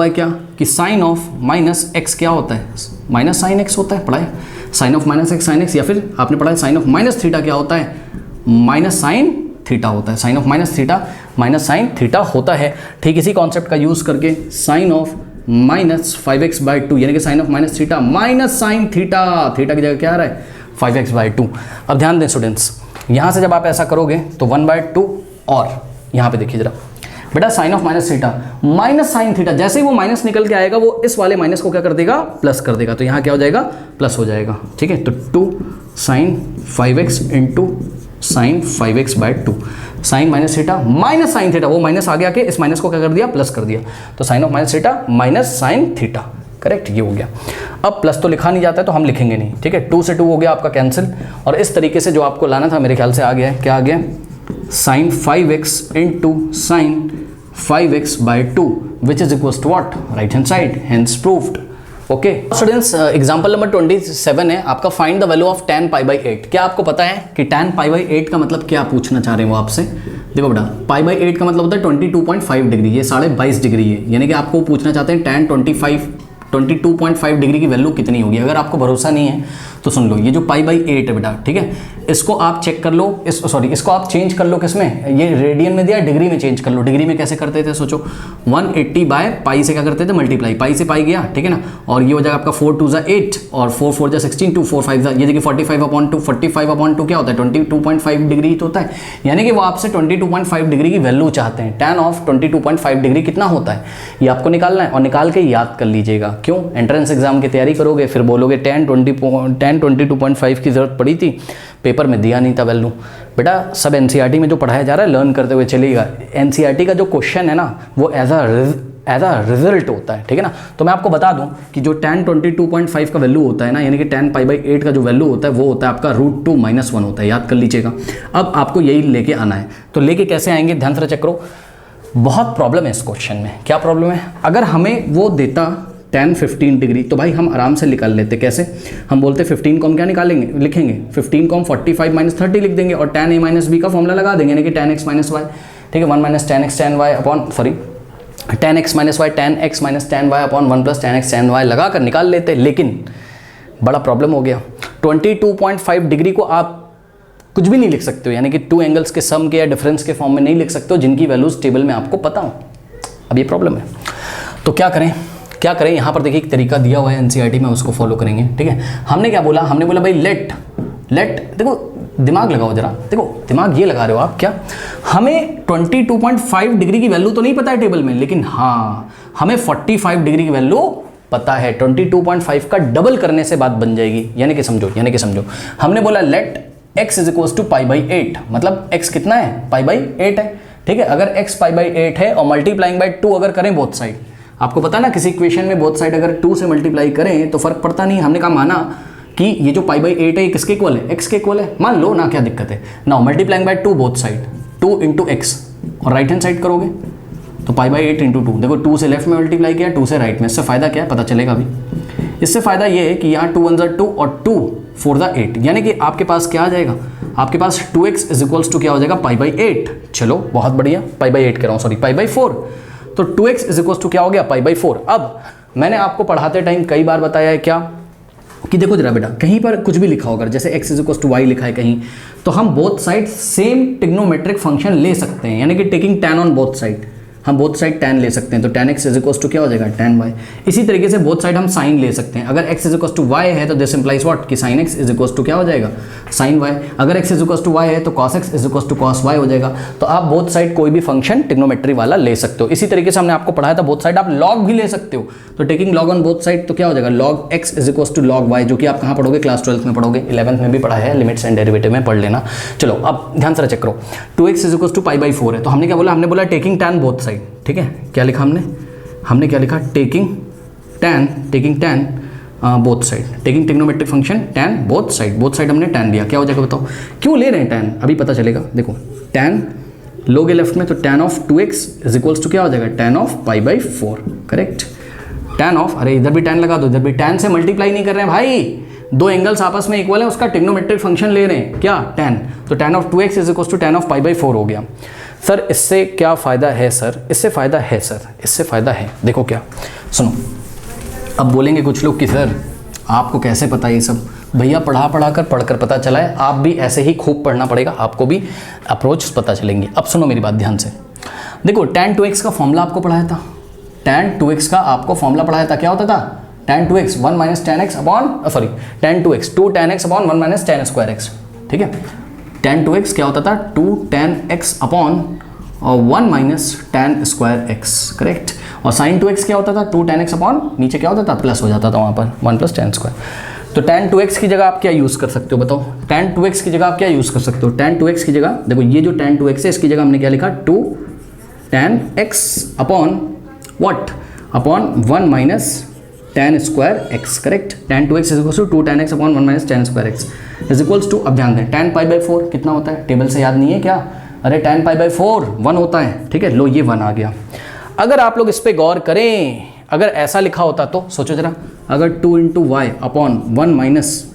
क्या कि साइन ऑफ -x क्या होता है, माइनस साइन x होता है, पढ़ा है sine of -x sine x, या फिर आपने पढ़ा है साइन ऑफ -θ क्या होता है, माइनस साइन थीटा होता है, sine of minus sine theta होता है। ठीक इसी कॉन्सेप्ट का यूज करके साइन ऑफ -5x/2 यानी कि sine of -θ minus sine theta की जगह क्या आ रहा है 5x/2। अब ध्यान दें स्टूडेंट्स, यहाँ से जब आप ऐसा करोगे तो 1/2, और यहाँ पे देखिए जरा बेटा sine of -θ minus sine theta, जैसे ही वो माइनस निकल के आएगा वो इस वाले माइनस को क्या कर देगा, प्लस कर देगा, तो यहाँ क्या हो जाएगा प्लस हो जाएगा, ठीक है। तो 2 sin 5x into sine 5x/2 sine -θ minus sine theta, वो माइनस आगे आके इस माइनस को क्या कर दिया, प्लस कर दिया, तो sine of -θ minus sine theta, correct, ये हो गया। अब प्लस तो लिखा नहीं जाता है तो हम लिखेंगे नहीं, ठीक है। 2 से 2 हो गया आपका कैंसिल, और इस तरीके से जो आपको लाना था मेरे ख्याल से आ गया है, क्या आ गया sine 5x into sine 5x/2 which is equals to what, right hand side, hence proved. Okay students, example number 27 है आपका, find the value of tan π/8। क्या आपको पता है कि tan π/8 का मतलब क्या पूछना चाह रहे हैं वो आपसे, देखो बेटा π/8 का मतलब होता है 22.5 डिग्री, ये 22.5 डिग्री है, यानी कि आपको पूछना चाहते हैं tan 22.5 डिग्री की वैल्यू कितनी होगी। अगर आपको भरोसा नहीं है तो सुन लो, ये जो π/8 है बेटा, ठीक है, इसको आप चेक कर लो, इसको आप चेंज कर लो किसमें, ये रेडियन में दिया, डिग्री में चेंज कर लो। डिग्री में कैसे करते थे सोचो, 180/π से क्या करते थे मल्टीप्लाई, पाई से पाई गया, ठीक है ना, और ये हो जाएगा आपका 4 2 8 और 4 4 16 2 4 5 ये देखिए 45/2, 45/2 क्या होता है 22.5 डिग्री तो होता है, यानी कि वो आपसे 22.5 डिग्री की वैल्यू चाहते हैं। tan ऑफ 22.5 डिग्री कितना होता है ये आपको निकालना है, और निकाल के याद कर लीजिएगा। क्यों, एंट्रेंस एग्जाम की तैयारी करोगे फिर बोलोगे tan 22.5 की जरूरत पड़ी थी, पेपर में दिया नहीं था वैल्यू। बेटा सब एनसीईआरटी में जो पढ़ाया जा रहा है लर्न करते हुए चलिएगा। एनसीईआरटी का जो क्वेश्चन है ना वो एज अ रिजल्ट होता है, ठीक है ना। तो मैं आपको बता दूं कि जो tan 22.5 का वैल्यू होता है ना, यानी कि tan π/8 का जो वैल्यू होता है वो होता है आपका √2 - 1 होता है, याद कर लीजिएगा। अब आपको यही लेके आना है, तो लेके कैसे आएंगे, ध्यान से चेक करो। बहुत प्रॉब्लम है इस क्वेश्चन में। क्या प्रॉब्लम है, अगर हमें वो देता tan 15 डिग्री तो भाई हम आराम से निकाल लेते। कैसे, हम बोलते 15 को हम क्या निकालेंगे, लिखेंगे 15 को हम 45 - 30 लिख देंगे और tan a - b का फॉर्मूला लगा देंगे, यानी कि tan x - y, ठीक है, 1 - tan x tan y upon tan x - y tan x - tan y upon 1 + tan x tan y लगा कर निकाल लेते। लेकिन बड़ा प्रॉब्लम हो गया, 22.5 डिग्री को आप कुछ भी नहीं लिख सकते हो, यानी कि 2 एंगल्स के सम के या डिफरेंस के फॉर्म में नहीं लिख सकते हो जिनकी वैल्यूज टेबल में आपको पता हो। अब ये प्रॉब्लम है, तो क्या करें यहाँ पर देखिए एक तरीका दिया हुआ है एनसीईआरटी में, उसको फॉलो करेंगे, ठीक है। हमने क्या बोला, हमने बोला भाई लेट देखो दिमाग लगाओ जरा, देखो दिमाग ये लगा रहे हो आप, क्या हमें 22.5 डिग्री की वैल्यू तो नहीं पता है टेबल में, लेकिन हाँ हमें 45 डिग्री की वैल्यू पता है। 22.5 का डबल करने से बात बन जाएगी, यानी कि समझो हमने बोला let x is equals to π/8, मतलब x कितना है π/8 है, ठीक है। अगर x π/8 है और मल्टीप्लाइंग बाय 2 अगर करें बोथ साइड, आपको पता है ना किसी इक्वेशन में बोथ साइड अगर 2 से मल्टीप्लाई करें तो फर्क पड़ता नहीं। हमने कहा माना कि ये जो π/8 है ये किसके इक्वल है, x के इक्वल है, मान लो ना, क्या दिक्कत है ना। Multiplying by 2 both side, 2 × x, और राइट हैंड साइड करोगे तो π/8 × 2, देखो 2 से लेफ्ट में मल्टीप्लाई किया, 2 से राइट में। इससे फायदा क्या है पता चलेगा अभी। इससे फायदा ये है कि यहाँ 2 1 2 और 2 4 8, यानी कि आपके पास क्या आ जाएगा, आपके पास 2x इज इक्वल्स टू क्या हो जाएगा π/8। चलो बहुत बढ़िया, π/8 कह रहा हूँ, सॉरी π/4। तो 2x इज इक्वल्स टू क्या हो गया π/4। अब मैंने आपको पढ़ाते टाइम कई बार बताया है क्या कि देखो जरा बेटा, कहीं पर कुछ भी लिखा होगा, जैसे x is equals to y लिखा है कहीं, तो हम both side same trigonometric function ले सकते हैं, यानी कि taking tan on both side हम बोथ साइड tan ले सकते हैं, तो tan x is equal to क्या हो जाएगा tan y। इसी तरीके से बोथ साइड हम sin ले सकते हैं, अगर x is equal to y है तो दिस इंप्लाइज व्हाट कि sin x is equal to क्या हो जाएगा sin y। अगर x is equal to y है तो cos x is equal to cos y हो जाएगा। तो आप बोथ साइड कोई भी फंक्शन ट्रिग्नोमेट्री वाला ले सकते हो। इसी तरीके से हमने आपको पढ़ाया था बोथ साइड आप log भी ले सकते हो, तो taking log on both side तो क्या हो जाएगा log x is equal to log y, जो कि आप कहाँ पढ़ोगे क्लास 12th में पढ़ोगे, 11th में भी पढ़ा है, लिमिट्स एंड डेरिवेटिव में पढ़ लेना। चलो अब ध्यान से चेक करो, 2x इज इक्वल टू π/4 है, तो हमने क्या बोला, हमने बोला टेकिंग tan बोथ साइड, ठीक है। क्या लिखा हमने क्या लिखा, taking tan both side, taking trigonometric function tan both side हमने tan लिया। क्या हो जाएगा बताओ, क्यों ले रहे हैं tan, अभी पता चलेगा। देखो tan लोगे लेफ्ट में तो tan of 2x is equals to क्या हो जाएगा tan of π/4, correct. tan of, अरे इधर भी tan लगा दो, इधर भी tan से मल्टीप्लाई नहीं कर रहे हैं भाई, दो एंगल्स आपस में इक्वल है, उसका ट्रिग्नोमेट्रिक फंक्शन ले रहे हैं, क्या tan, तो tan of 2x is equals to tan of π/4 हो गया। सर इससे क्या फ़ायदा है सर, इससे फ़ायदा है सर, इससे फ़ायदा है, देखो क्या, सुनो। अब बोलेंगे कुछ लोग कि सर आपको कैसे पता ये सब, भैया पढ़कर पता चला है, आप भी ऐसे ही खूब पढ़ना पड़ेगा, आपको भी अप्रोच पता चलेंगे। अब सुनो मेरी बात ध्यान से, देखो tan 2x का फॉर्मूला आपको पढ़ाया था, tan 2x का आपको फॉर्मूला पढ़ाया था, क्या होता था tan 2x 1 minus tan x upon tan 2x 2 tan x upon 1 minus tan square x, ठीक है। tan 2x क्या होता था 2 tan x upon 1 minus tan square x, correct. और sin 2x क्या होता था 2 tan x अपॉन, नीचे क्या होता था प्लस हो जाता था वहाँ पर 1 प्लस tan स्क्वायर। तो tan 2x की जगह आप क्या यूज़ कर सकते हो बताओ, tan 2x की जगह आप क्या यूज़ कर सकते हो, tan 2x की जगह देखो ये जो tan 2x है इसकी जगह हमने क्या लिखा 2 tan x upon what, upon 1 minus tan square x, correct. tan 2x is equals to 2 tan x upon 1 minus tan square x is equals to, अब ध्यान दें tan π/4 कितना होता है, टेबल से याद नहीं है क्या, अरे tan π/4 1 होता है, ठीक है। लो ये 1 आ गया। अगर आप लोग इस पे गौर करें, अगर ऐसा लिखा होता तो सोचो जरा, अगर 2 into y upon 1 minus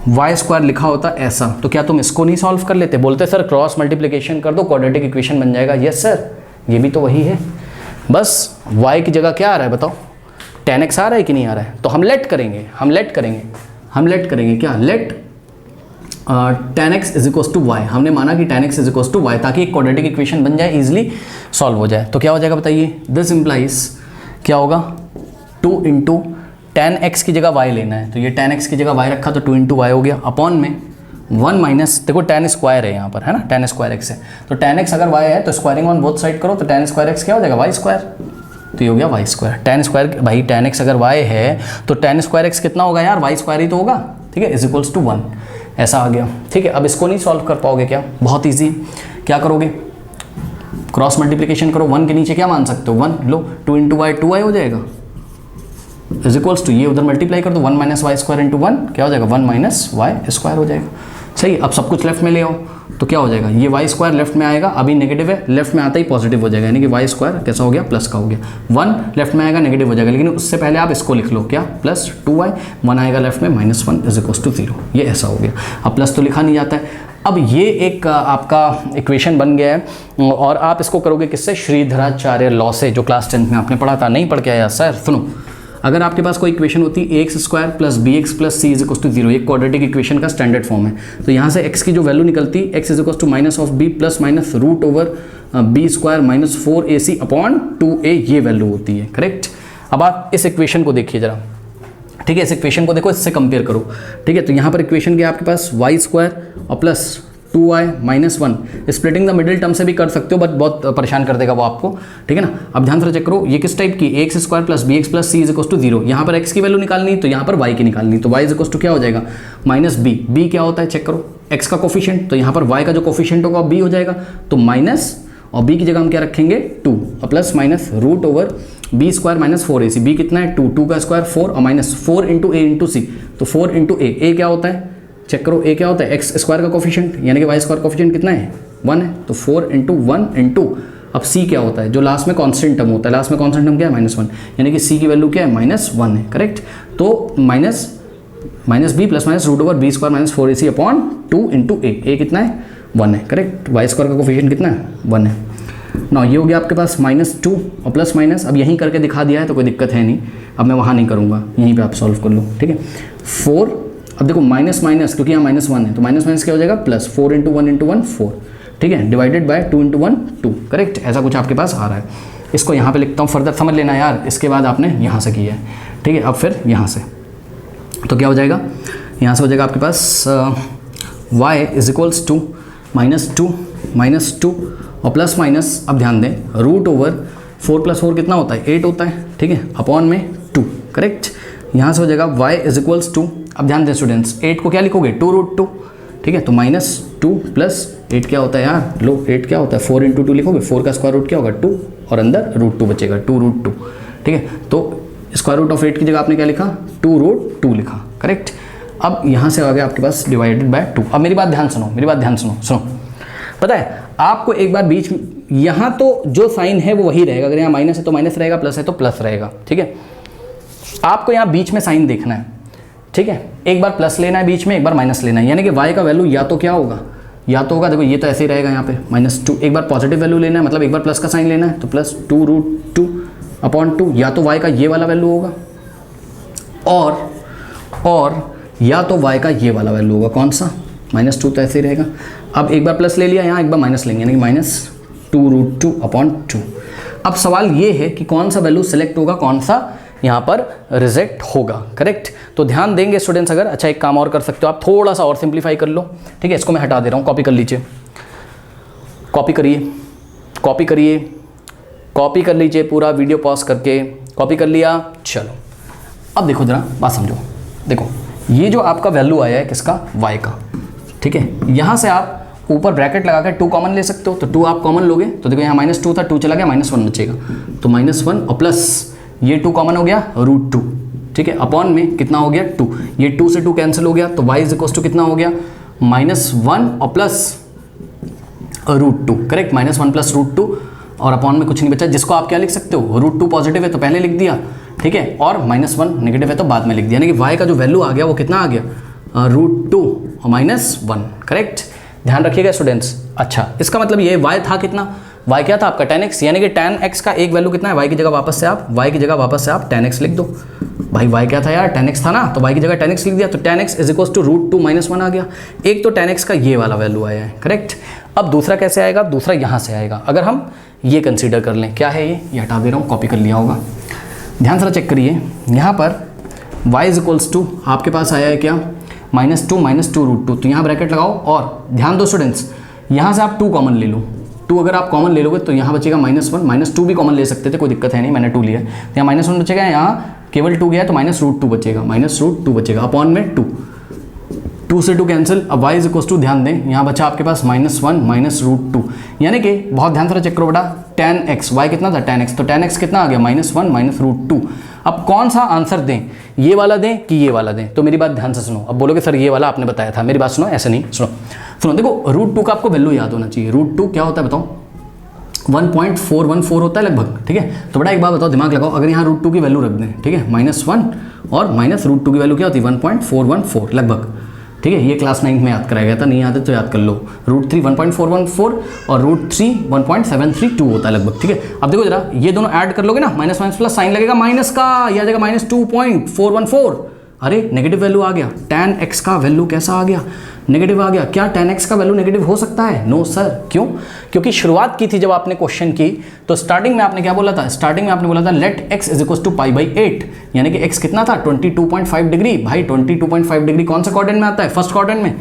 y square लिखा होता ऐसा, तो क्या तुम इसको नहीं सॉल्व कर लेते, बोलते सर क्रॉस मल्टीप्लिकेशन कर दो क्वाड्रेटिक इक्वेशन बन जाएगा। यस सर, ये भी तो वही है, बस y की जगह क्या आ रहा है बताओ, tan x आ रहा है कि नहीं आ रहा है, तो हम लेट करेंगे क्या, let tan x is equals to y, हमने माना कि tan x is equals to y, ताकि एक क्वाड्रेटिक इक्वेशन बन जाए, इजीली सॉल्व हो जाए। तो क्या हो जाएगा बताइए, दिस इंप्लाइज क्या होगा 2 इंटू tan x की जगह y लेना है, तो ये tan x की जगह y रखा तो 2 इंटू वाई हो गया, अपॉन में 1 माइनस, देखो tan स्क्वायर है यहाँ पर, है ना, tan स्क्वायर x है, तो tan x अगर y है तो स्क्वायरिंग ऑन बोथ साइड करो, तो tan स्क्वायर x क्या हो जाएगा y स्क्वायर, तो ये हो गया y स्क्वायर। tan स्क्वायर भाई tan x अगर y है तो tan स्क्वायर x कितना होगा यार, y स्क्वायर ही तो होगा, ठीक है, इज इक्वल्स टू 1, ऐसा आ गया, ठीक है। अब इसको नहीं सॉल्व कर पाओगे क्या, बहुत ईजी, क्या करोगे, क्रॉस मल्टीप्लिकेशन करो, 1 के नीचे क्या मान सकते हो 1, लो 2 इंटू वाई 2y हो जाएगा, इज इक्वल्स टू ये उधर मल्टीप्लाई कर दो 1 माइनस वाई स्क्वायर इंटू 1 क्या हो जाएगा 1 माइनस वाई स्क्वायर हो जाएगा। सही, अब सब कुछ लेफ्ट में ले आओ, तो क्या हो जाएगा, ये वाई स्क्वायर लेफ्ट में आएगा, अभी नेगेटिव है, लेफ्ट में आता ही पॉजिटिव हो जाएगा, यानी कि वाई स्क्वायर कैसा हो गया, प्लस का हो गया, 1 लेफ्ट में आएगा नेगेटिव हो जाएगा, लेकिन उससे पहले आप इसको लिख लो क्या, प्लस 2y, 1 आएगा लेफ्ट में माइनस 1 इज इक्वल्स टू 0, ये ऐसा हो गया। अब प्लस तो लिखा नहीं जाता है, अब ये एक आपका इक्वेशन बन गया है, और आप इसको करोगे किससे, श्रीधराचार्य लॉ से, जो क्लास 10th में आपने पढ़ा था, नहीं पढ़ के आया सर, सुनो, अगर आपके पास कोई इक्वेशन होती है ax square plus b x plus c is equal to 0, एक क्वाड्रेटिक इक्वेशन का स्टैंडर्ड फॉर्म है, तो यहाँ से x की जो वैल्यू निकलती है x is equal to minus of b plus minus root over B square minus 4ac upon 2a, ये वैल्यू होती है, करेक्ट। अब आप इस इक्वेशन को देखिए जरा, ठीक है, इस इक्वेशन को देखो, इससे कंपेयर करो, ठीक है। तो यहाँ पर इक्वेशन क्या है आपके पास, वाई स्क्वायर और plus 2y minus 1, splitting the middle term से भी कर सकते हो, बट बहुत परेशान कर देगा वो आपको, ठीक है ना। अब ध्यान से चेक करो, ये किस टाइप की, x square plus b x plus c is equal to 0, यहाँ पर x की वैल्यू निकालनी, तो यहाँ पर y की निकालनी, तो y इज इक्वल टू क्या हो जाएगा माइनस b क्या होता है चेक करो, x का कोफिशिएंट, तो यहाँ पर y का जो कोफिशिएंट होगा b हो जाएगा, तो माइनस, और b की जगह हम क्या रखेंगे 2 और plus minus root over B square minus 4ac, b कितना है 2 का स्क्वायर 4 और minus 4 into a into c, तो 4 इंटू ए क्या होता है चेक करो, a क्या होता है एक्स स्क्वायर का कोफिशिएंट, यानी कि वाई स्क्वायर कोफिशिएंट कितना है 1 है, तो 4 इंटू 1 इंटू, अब c क्या होता है, जो लास्ट में कांस्टेंट टर्म होता है, लास्ट में कांस्टेंट टर्म क्या है -1, यानी कि c की वैल्यू क्या है -1 है, करेक्ट। तो minus B plus minus root over B square minus 4ac upon 2 into A कितना है 1 है, करेक्ट। वाई स्क्वायर का कोफिशिएंट कितना है 1 है। ना ये हो गया आपके पास -2 और प्लस माइनस, अब यहीं करके दिखा दिया है तो कोई दिक्कत है नहीं, अब मैं वहाँ नहीं करूँगा, यहीं पे आप सॉल्व कर लो, ठीक है। 4, अब देखो माइनस माइनस, क्योंकि यहाँ -1 है तो माइनस माइनस क्या हो जाएगा प्लस, 4 इंटू 1 इंटू 1 4, ठीक है, डिवाइडेड बाय 2 × 1 2, करेक्ट, ऐसा कुछ आपके पास आ रहा है। इसको यहाँ पे लिखता हूँ, फर्दर समझ लेना यार, इसके बाद आपने यहाँ से किया है, ठीक है। अब फिर यहाँ से तो क्या हो जाएगा, यहाँ से हो जाएगा आपके पास y इज इक्वल्स टू -2 और प्लस माइनस, अब ध्यान दें, √4 + 4 कितना होता है, 8 होता है, ठीक है, अपॉन में 2, करेक्ट। यहाँ से हो जाएगा y इज इक्वल्स टू, अब ध्यान दें स्टूडेंट्स, 8 को क्या लिखोगे, 2√2, ठीक है, तो -2 + 8 क्या होता है यार, लो 8 क्या होता है, 4 × 2 लिखोगे, 4 का स्क्वायर रूट क्या होगा 2 और अंदर √2 बचेगा, 2√2, ठीक है। तो स्क्वायर रूट ऑफ 8 की जगह आपने क्या लिखा, 2√2 लिखा, करेक्ट। अब यहाँ से आ गया आपके पास डिवाइडेड बाय 2। अब मेरी बात ध्यान सुनो, पता है आपको एक बार बीच में, यहाँ तो जो साइन है वो वही रहेगा, अगर यहाँ माइनस है तो माइनस रहेगा, प्लस है तो प्लस रहेगा, ठीक है। आपको यहाँ बीच में साइन देखना है, ठीक है, एक बार प्लस लेना है बीच में, एक बार माइनस लेना है, यानी कि y का वैल्यू या तो क्या होगा, या तो होगा, देखो ये तो ऐसे ही रहेगा यहाँ पे -2, एक बार पॉजिटिव वैल्यू लेना है, मतलब एक बार प्लस का साइन लेना है, तो +2√2/2, या तो y का ये वाला वैल्यू होगा, और या तो y का ये वाला वैल्यू होगा, कौन सा, -2 तो ऐसे ही रहेगा। अब एक बार प्लस ले लिया, यहाँ एक बार माइनस लेंगे, यानी कि -2√2/2। अब सवाल ये है कि कौन सा वैल्यू सेलेक्ट होगा, कौन सा यहाँ पर रिजेक्ट होगा, करेक्ट। तो ध्यान देंगे स्टूडेंट्स, अगर अच्छा एक काम और कर सकते हो आप, थोड़ा सा और सिंप्लीफाई कर लो, ठीक है, इसको मैं हटा दे रहा हूँ, कॉपी कर लीजिए, कॉपी कर लीजिए पूरा वीडियो पॉज करके, कॉपी कर लिया, चलो। अब देखो जरा बात समझो, देखो ये जो आपका वैल्यू आया है किसका, y का, ठीक है, यहाँ से आप ऊपर ब्रैकेट लगा कर 2 कॉमन ले सकते हो, तो 2 आप कॉमन लोगे तो देखो यहाँ -2 था, 2 चला गया, -1 बचेगा, तो -1 और प्लस ये 2 कॉमन हो गया, √2, ठीक है, अपॉन में कितना हो गया 2, ये 2 से 2 कैंसिल हो गया, तो y इज इक्वल टू कितना हो गया, -1 और प्लस √2, करेक्ट, -1 + √2 और अपॉन में कुछ नहीं बचा, जिसको आप क्या लिख सकते हो, √2 पॉजिटिव है तो पहले लिख दिया, ठीक है, और -1 नेगेटिव है तो बाद में लिख दिया, यानी कि y का जो वैल्यू आ गया वो कितना आ गया, √2 और -1, करेक्ट। ध्यान रखिएगा स्टूडेंट्स। अच्छा, इसका मतलब ये y था कितना, y क्या था आपका tan x, यानी कि tan x का एक वैल्यू कितना है, y की जगह वापस से आप tan x लिख दो, भाई y क्या था यार, tan x था ना, तो y की जगह tan x लिख दिया, तो tan x is equal to √2 -1 आ गया। एक तो tan x का ये वाला वैल्यू आया है, करेक्ट। अब दूसरा कैसे आएगा, दूसरा यहाँ से आएगा, अगर हम ये कंसीडर कर लें, क्या है ये हटा दे रहा हूँ, कॉपी कर लिया होगा, ध्यान से चेक करिए, यहाँ पर y इज इक्वल्स टू आपके पास आया है क्या, -2 √2, तो यहाँ ब्रैकेट लगाओ, और ध्यान दो स्टूडेंट्स, यहाँ से आप 2 कॉमन ले लो, 2 अगर आप कॉमन ले लोगे तो यहाँ बचेगा -1, -2 भी कॉमन ले सकते थे, कोई दिक्कत है नहीं, मैंने 2 लिया, तो यहाँ -1 बचेगा, यहाँ केवल 2 गया तो -√2 बचेगा, -√2 बचेगा, अपॉन में 2 से 2 कैंसिल। अब y इज इक्वल टू, ध्यान दें, यहाँ बचा आपके पास -1 -√2, यानी कि बहुत ध्यान से चेक करो बेटा, tan x, y कितना था tan x, तो tan x कितना आ गया, -1 √2। अब कौन सा आंसर दें, ये वाला दें कि ये वाला दें, तो मेरी बात ध्यान से सुनो। अब बोलोगे सर ये वाला आपने बताया था, मेरी बात सुनो, ऐसे नहीं, सुनो देखो, √2 का आपको वैल्यू याद होना चाहिए, √2 क्या होता है बताओ, 1.414 होता है लगभग, ठीक है। तो बेटा एक बात बताओ, दिमाग लगाओ, अगर यहाँ √2 की वैल्यू रख दें, ठीक है, -1 और -√2 की वैल्यू क्या होती है, 1.414 लगभग, ठीक है, ये क्लास 9 में याद कराया गया था, नहीं याद है तो याद कर लो, √3 1.414 और √3 1.732 होता है लगभग, ठीक है। अब देखो जरा, ये दोनों ऐड कर लोगे ना, माइनस माइनस प्लस साइन लगेगा माइनस का, यह आ जाएगा -2.414, अरे नेगेटिव वैल्यू आ गया, tan x का वैल्यू कैसा आ गया, नेगेटिव आ गया। क्या tan x का वैल्यू नेगेटिव हो सकता है, नो सर, क्यों, क्योंकि शुरुआत की थी जब आपने क्वेश्चन की तो स्टार्टिंग में आपने क्या बोला था, स्टार्टिंग में आपने बोला था let x is equal to π/8, यानी कि x कितना था 22.5 डिग्री, भाई 22.5 डिग्री कौन सा क्वाड्रेंट में आता है, फर्स्ट क्वाड्रेंट में,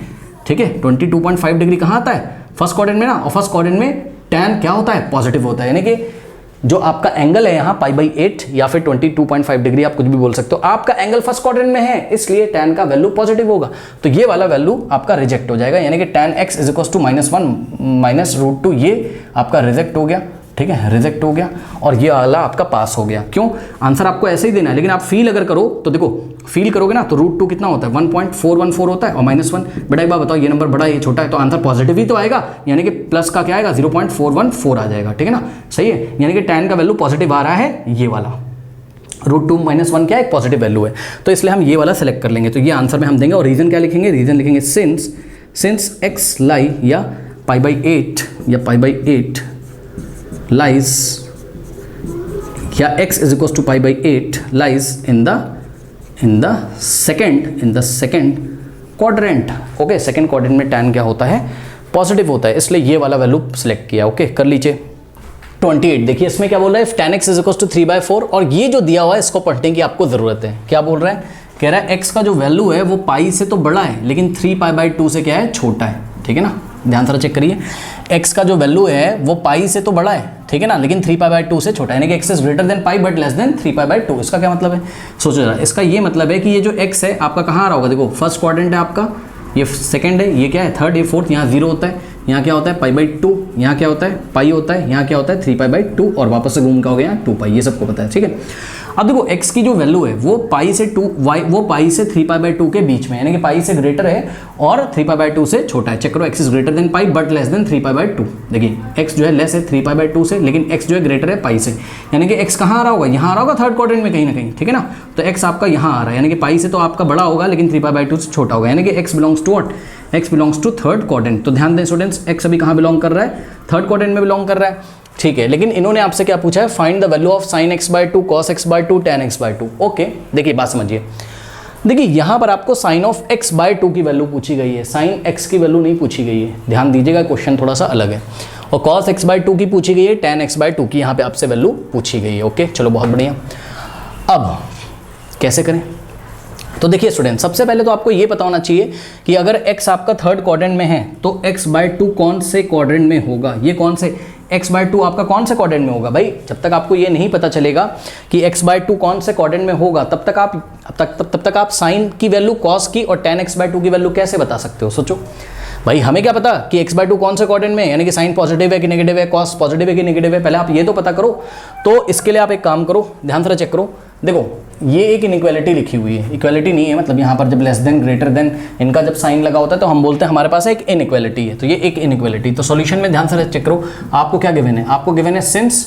ठीक है, 22.5 डिग्री कहाँ आता है, फर्स्ट क्वाड्रेंट में ना, और फर्स्ट क्वाड्रेंट में tan क्या होता है, पॉजिटिव होता है, यानी कि जो आपका एंगल है यहाँ π/8 या फिर 22.5 डिग्री, आप कुछ भी बोल सकते हो, आपका एंगल फर्स्ट क्वाड्रेंट में है, इसलिए tan का वैल्यू पॉजिटिव होगा, तो ये वाला वैल्यू आपका रिजेक्ट हो जाएगा, यानी कि tan x is equal to -1 √2, ये आपका रिजेक्ट हो गया, ठीक है, रिजेक्ट हो गया, और ये वाला आपका पास हो गया। क्यों, आंसर आपको ऐसे ही देना है, लेकिन आप फील अगर करो तो देखो, फील करोगे ना तो √2 कितना होता है, 1.414 होता है, और -1, बेटा एक बात बताओ, ये नंबर बड़ा है ये छोटा है, तो आंसर पॉजिटिव ही तो आएगा, यानी कि प्लस का क्या आएगा, 0.414 आ जाएगा, ठीक है ना, सही है, यानी कि tan का वैल्यू पॉजिटिव आ रहा है, ये वाला √2 -1 क्या एक पॉजिटिव वैल्यू है, तो इसलिए हम ये वाला सेलेक्ट कर लेंगे, तो ये आंसर में हम देंगे, और रीजन क्या लिखेंगे, रीजन लिखेंगे सिंस x लाई या π/8 lies या x is equals to π/8 lies in the second quadrant, okay, second quadrant में tan क्या होता है, पॉजिटिव होता है, इसलिए ये वाला वैल्यू सिलेक्ट किया। ओके, कर लीजिए। 28 देखिए इसमें क्या बोल रहा है, tan x = 3/4, और ये जो दिया हुआ है इसको पढ़ने की आपको ज़रूरत है। क्या बोल रहा है, कह रहा है x का जो वैल्यू है वो पाई से तो बड़ा है लेकिन 3π/2 से क्या है, छोटा है। ठीक है ना, ध्यान से चेक करिए, x का जो वैल्यू है वो पाई से तो बड़ा है, ठीक है ना, लेकिन 3π/2 से छोटा है, यानी कि x is greater than pi but less than 3π/2। इसका क्या मतलब है, सोचो जरा। इसका ये मतलब है कि ये जो x है आपका कहाँ आ रहा होगा, देखो फर्स्ट क्वाड्रेंट है आपका, ये सेकंड है, ये क्या है थर्ड, ये फोर्थ, यहाँ 0 होता है, यहाँ क्या होता है π/2, यहाँ क्या होता है पाई होता है, यहाँ क्या होता है 3π/2, और वापस से घूम का हो गया 2π, ये सबको पता है। ठीक है, अब देखो x की जो वैल्यू है वो पाई से 3π/2 के बीच में, यानी कि पाई से ग्रेटर है और 3π/2 से छोटा है। चेक करो, x is greater than pi but less than 3π/2। देखिए x जो है लेस है 3π/2 से, लेकिन x जो है ग्रेटर है पाई से, यानी कि x कहाँ आ रहा होगा, यहाँ आ रहा होगा थर्ड क्वाड्रेंट में कहीं ना कहीं। ठीक है ना, तो x आपका यहाँ आ रहा है, यानी कि पाई से तो आपका बड़ा होगा लेकिन 3π/2 से छोटा होगा, यानी कि x belongs to what, x belongs to third quadrant. तो ध्यान दें स्टूडेंट्स, x अभी कहाँ बिलोंग कर रहा है, थर्ड क्वाड्रेंट में बिलोंग कर रहा है। ठीक है, लेकिन इन्होंने आपसे क्या पूछा है, find the value of sin x/2, cos x/2, tan x/2। Okay, देखिए बात समझिए, देखिए यहाँ पर आपको sin of x/2 की वैल्यू पूछी गई है, sin x की वैल्यू नहीं पूछी गई है। ध्यान दीजिएगा, क्वेश्चन थोड़ा सा अलग है। और cos x/2 की पूछी गई है, tan x/2 की यहाँ पे आपसे वैल्यू पूछी गई है। ओके, चलो बहुत बढ़िया। अब कैसे करें, तो देखिए स्टूडेंट, सबसे पहले तो आपको ये पता होना चाहिए कि अगर x आपका थर्ड क्वाड्रेंट में है तो x/2 कौन से क्वाड्रेंट में होगा, ये कौन से x/2 आपका कौन से क्वाड्रेंट में होगा। भाई जब तक आपको ये नहीं पता चलेगा कि x/2 कौन से क्वाड्रेंट में होगा तब तक आप साइन की वैल्यू, कॉस की और tan x/2 की वैल्यू कैसे बता सकते हो। सोचो भाई, हमें क्या पता कि x/2 कौन से क्वाड्रेंट में, यानी कि साइन पॉजिटिव है कि नेगेटिव है, कॉस पॉजिटिव है कि नेगेटिव है, पहले आप ये तो पता करो। तो इसके लिए आप एक काम करो, ध्यान से चेक करो। देखो ये एक इनइक्वालिटी लिखी हुई है, इक्वालिटी नहीं है, मतलब यहाँ पर जब लेस देन ग्रेटर देन इनका जब साइन लगा होता है तो हम बोलते हैं हमारे पास एक इनइक्वालिटी है, तो ये एक इनइक्वालिटी। तो सॉल्यूशन में ध्यान से चेक करो, आपको क्या गिवन है, आपको गिवन है since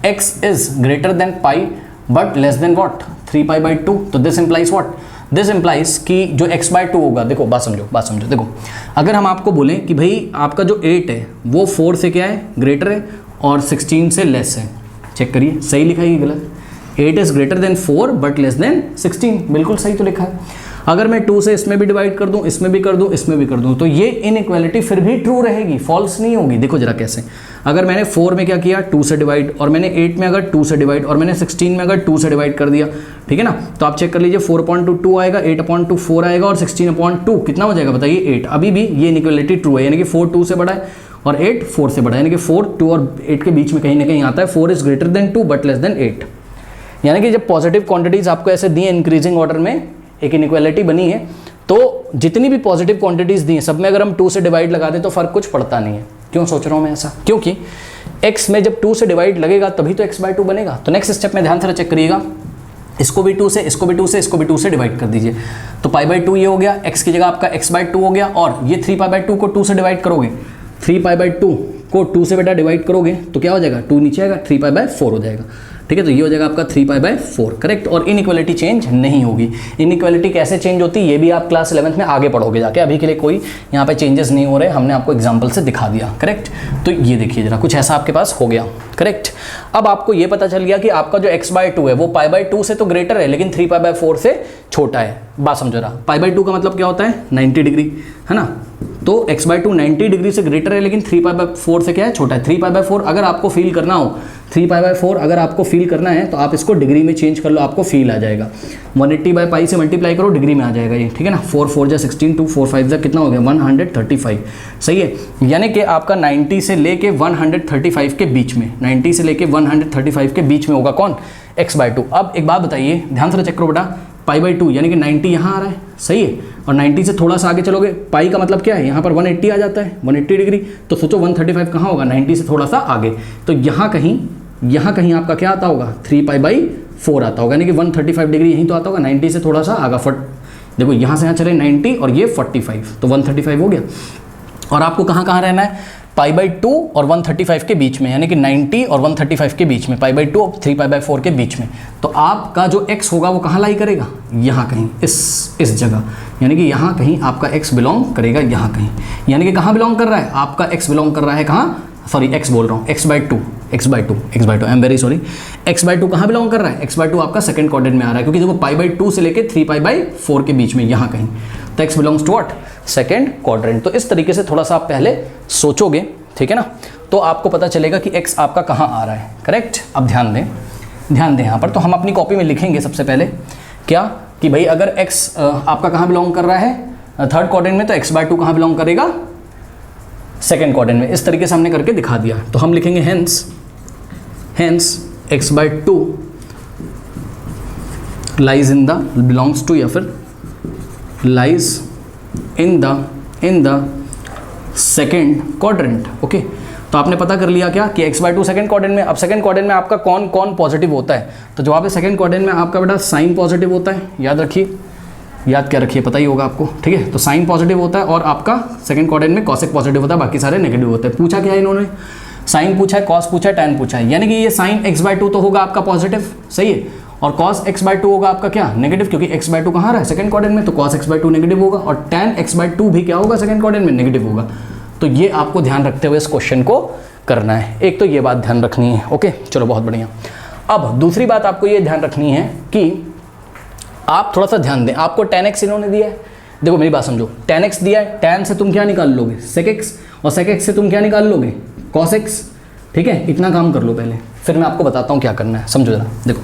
x is greater than pi but less than what 3π/2, तो this implies what, this implies कि जो x/2 होगा, देखो बात समझो, देखो अगर हम आपको बोलें कि भाई आपका जो 8 है वो 4 से क्या है, ग्रेटर है, और 16 से लेस है, चेक करिए सही लिखा है कि गलत, 8 is greater then 4 but less then 16, बिल्कुल सही तो लिखा है। अगर मैं 2 से इसमें भी डिवाइड कर दूं, इसमें भी कर दूं, इसमें भी कर दूं, तो ये इनइक्वालिटी फिर भी ट्रू रहेगी, फॉल्स नहीं होगी। देखो जरा कैसे, अगर मैंने 4 में क्या किया 2 से डिवाइड, और मैंने 8 में अगर 2 से डिवाइड, और मैंने 16 में अगर 2 से डिवाइड कर दिया, ठीक है ना, तो आप चेक कर लीजिए 4/2 आएगा, 8/2 4 आएगा, और 16/2 कितना हो जाएगा बताइए 8। अभी भी ये इनइक्वालिटी ट्रू है, यानी कि 4 2 से बड़ा है और 8 4 से बड़ा है, यानी कि 4 2 और 8 के बीच में कहीं ना कहीं आता है 4 is greater then 2 but less then 8। यानी कि जब पॉजिटिव क्वांटिटीज आपको ऐसे दी हैं इंक्रीजिंग ऑर्डर में, एक इनइक्वालिटी बनी है, तो जितनी भी पॉजिटिव क्वांटिटीज दी हैं सब में अगर हम 2 से डिवाइड लगा दें तो फर्क कुछ पड़ता नहीं है। क्यों सोच रहा हूँ मैं ऐसा, क्योंकि x में जब 2 से डिवाइड लगेगा तभी तो x/2 बनेगा। तो नेक्स्ट स्टेप में ध्यान से चेक करिएगा, इसको भी 2 से, इसको भी 2 से, इसको भी 2 से डिवाइड कर दीजिए, तो π/2 ये हो गया, x की जगह आपका x/2 हो गया, और ये 3π/2 को 2 से डिवाइड करोगे, 3π/2 को 2 से बेटा डिवाइड करोगे तो क्या हो जाएगा, 2 नीचे आएगा, 3π/4 हो जाएगा। ठीक है, तो ये हो जाएगा आपका 3π/4, करेक्ट। और इनइक्वालिटी चेंज नहीं होगी। इनइक्वालिटी कैसे चेंज होती है ये भी आप क्लास 11th में आगे पढ़ोगे जाके, अभी के लिए कोई यहाँ पे चेंजेस नहीं हो रहे, हमने आपको एग्जांपल से दिखा दिया, करेक्ट। तो ये देखिए जरा, कुछ ऐसा आपके पास हो गया, करेक्ट। अब आपको ये पता चल गया कि आपका जो x/2 है वो π/2 से तो ग्रेटर है लेकिन 3π/4 से छोटा है। बात समझो रहा, π/2 का मतलब क्या होता है 90 डिग्री, है ना, तो x/2 90 डिग्री से ग्रेटर है लेकिन 3π/4 से क्या है, छोटा है। 3π/4 अगर आपको फील करना हो, 3π/4 अगर आपको फील करना है तो आप इसको डिग्री में चेंज कर लो, आपको फील आ जाएगा। 180/π से मल्टीप्लाई करो, डिग्री में आ जाएगा ये, ठीक है ना। 4 4 जा 16, 2 4 5 जा कितना हो गया 135, सही है। यानी कि आपका 90 से लेके 135 के बीच में, 90 से लेके 135 के बीच में होगा कौन, x/2। अब एक बात बताइए, ध्यान से चेक करो बेटा, π/2 यानी कि 90 यहाँ आ रहा है, सही है, और 90 से थोड़ा सा आगे चलोगे, पाई का मतलब क्या है, यहाँ पर 180 आ जाता है, 180 डिग्री, तो सोचो 135 कहाँ होगा, 90 से थोड़ा सा आगे, तो यहाँ कहीं आपका क्या आता होगा 3π/4 आता होगा, यानी कि 135 डिग्री यहीं तो आता होगा, 90 से थोड़ा सा आगा। देखो यहाँ से यहाँ चले 90 और ये 45, तो 135 हो गया। और आपको कहाँ रहना है, π/2 और 135 के बीच में, यानी कि 90 और 135 के बीच में, π/2 और 3π/4 के बीच में। तो आपका जो x होगा वो कहाँ लाई करेगा, यहाँ कहीं, इस जगह, यानी कि यहाँ कहीं आपका x बिलोंग करेगा, यहाँ कहीं, यानी कि कहाँ बिलोंग कर रहा है आपका x बिलोंग कर रहा है, कहाँ, सॉरी x बोल रहा हूँ, x/2 x by to I am very sorry, x by to कहाँ बिलोंग कर रहा है, एक्स बाई टू आपका सेकंड क्वाड्रेंट में आ रहा है, क्योंकि देखो पाई बाई टू से लेके 3π/4 के बीच में यहाँ कहीं, तो x belongs to what, second quadrant. तो इस तरीके से थोड़ा सा आप पहले सोचोगे, ठीक है ना, तो आपको पता चलेगा कि एक्स आपका कहाँ आ रहा है, करेक्ट। अब ध्यान दें यहाँ पर, तो हम अपनी कॉपी में लिखेंगे सबसे पहले क्या कि भाई अगर एक्स आपका कहाँ बिलोंग कर रहा है थर्ड क्वाड्रेंट में, तो एक्स बाई टू कहाँ बिलोंग करेगा, सेकेंड क्वाड्रेंट में। इस तरीके से हमने करके दिखा दिया। तो हम लिखेंगे hence x by two lies in the belongs to, या फिर lies in the second quadrant. Okay, तो आपने पता कर लिया क्या कि x by two second quadrant में। अब सेकेंड क्वाड्रेंट में आपका कौन कौन पॉजिटिव होता है, तो जवाब है सेकेंड क्वाड्रेंट में आपका बेटा साइन पॉजिटिव होता है, याद रखिए, याद क्या रखिए, पता ही होगा आपको, ठीक है। तो साइन पॉजिटिव होता है और आपका सेकंड क्वाड्रेंट में कॉसेक पॉजिटिव होता है, बाकी सारे नेगेटिव होते हैं। पूछा क्या है इन्होंने, साइन पूछा है, कॉस पूछा है, टैन पूछा है, यानी कि ये साइन एक्स बाई टू तो होगा आपका पॉजिटिव, सही है, और कॉस एक्स बाई टू होगा आपका क्या, नेगेटिव, क्योंकि एक्स बाई टू कहाँ रहा है, सेकंड क्वाड्रेंट में, तो cos x by to negative होगा, और टैन एक्स बाई टू भी क्या होगा, सेकंड क्वाड्रेंट में नेगेटिव होगा। तो ये आपको ध्यान रखते हुए इस क्वेश्चन को करना है। एक तो ये बात ध्यान रखनी है। ओके, चलो बहुत बढ़िया। अब दूसरी बात आपको ये ध्यान रखनी है कि आप थोड़ा सा ध्यान दें, आपको tan x इन्होंने दिया है, देखो मेरी बात समझो, tan x दिया है, tan से तुम क्या निकाल लोगे, sec x, और sec x से तुम क्या निकाल लोगे, cos x, ठीक है। इतना काम कर लो पहले, फिर मैं आपको बताता हूँ क्या करना है, समझो जरा। देखो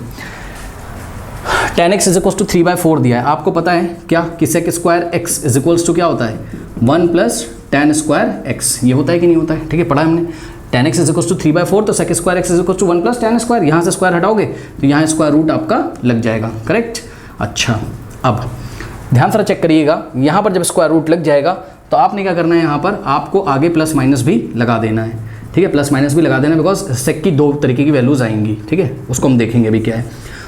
tan x is equals to 3/4 दिया है, आपको पता है क्या कि sec square x is equals to क्या होता है, 1 + tan स्क्वायर x, ये होता है कि नहीं होता है, ठीक है, पढ़ा है हमने। tan x is equals to 3/4, तो sec square x is equals to 1 + tan square, यहाँ से स्क्वायर हटाओगे तो यहाँ स्क्वायर रूट आपका लग जाएगा, करेक्ट। अच्छा, अब ध्यान से चेक करिएगा, यहाँ पर जब स्क्वायर रूट लग जाएगा तो आपने क्या करना है, यहाँ पर आपको आगे प्लस माइनस भी लगा देना है, ठीक है, प्लस माइनस भी लगा देना, बिकॉज सेक की दो तरीके की वैल्यूज आएंगी, ठीक है, उसको हम देखेंगे अभी क्या है।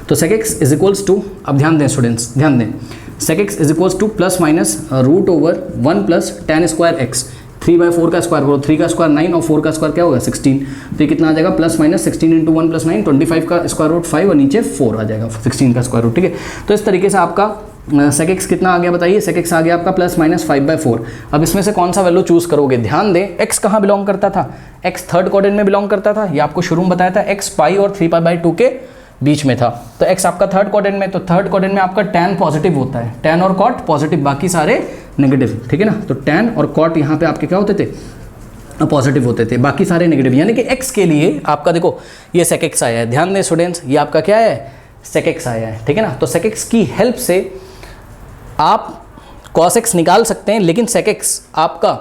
तो sec x is equals to, अब ध्यान दें स्टूडेंट्स, ध्यान दें, sec x is equals to plus minus root over 1 + tan square x, 3/4 का स्क्वायर करो, 3 का स्क्वायर 9 और 4 का स्क्वायर क्या होगा 16, तो ये कितना आ जाएगा, प्लस माइनस 16 × 1 + 9, 25 का स्क्वायर रूट 5 और नीचे 4 आ जाएगा, 16 का स्क्वायर रूट, ठीक है। तो इस तरीके से आपका सेक एक्स कितना आ गया बताइए, सेक एक्स आ गया आपका प्लस माइनस 5/4। अब इसमें से कौन सा वैल्यू चूज करोगे, ध्यान दें, एक्स कहाँ बिलोंग करता था, एक्स थर्ड क्वाड्रेंट में बिलोंग करता था, ये आपको शुरू में बताया था, एक्स पाई और 3π/2 के बीच में था, तो एक्स आपका थर्ड क्वाड्रेंट में, तो थर्ड क्वाड्रेंट में आपका टैन पॉजिटिव होता है, टैन और कॉट पॉजिटिव, बाकी सारे नेगेटिव, ठीक है ना। तो टैन और कॉट यहाँ पे आपके क्या होते थे, पॉजिटिव होते थे, बाकी सारे नेगेटिव, यानी कि x के लिए आपका देखो ये सेक एक्स आया है, ध्यान दें स्टूडेंट्स, ये आपका क्या है, सेक एक्स आया है, ठीक है ना। तो सेक एक्स की हेल्प से आप cos x निकाल सकते हैं, लेकिन सेक एक्स आपका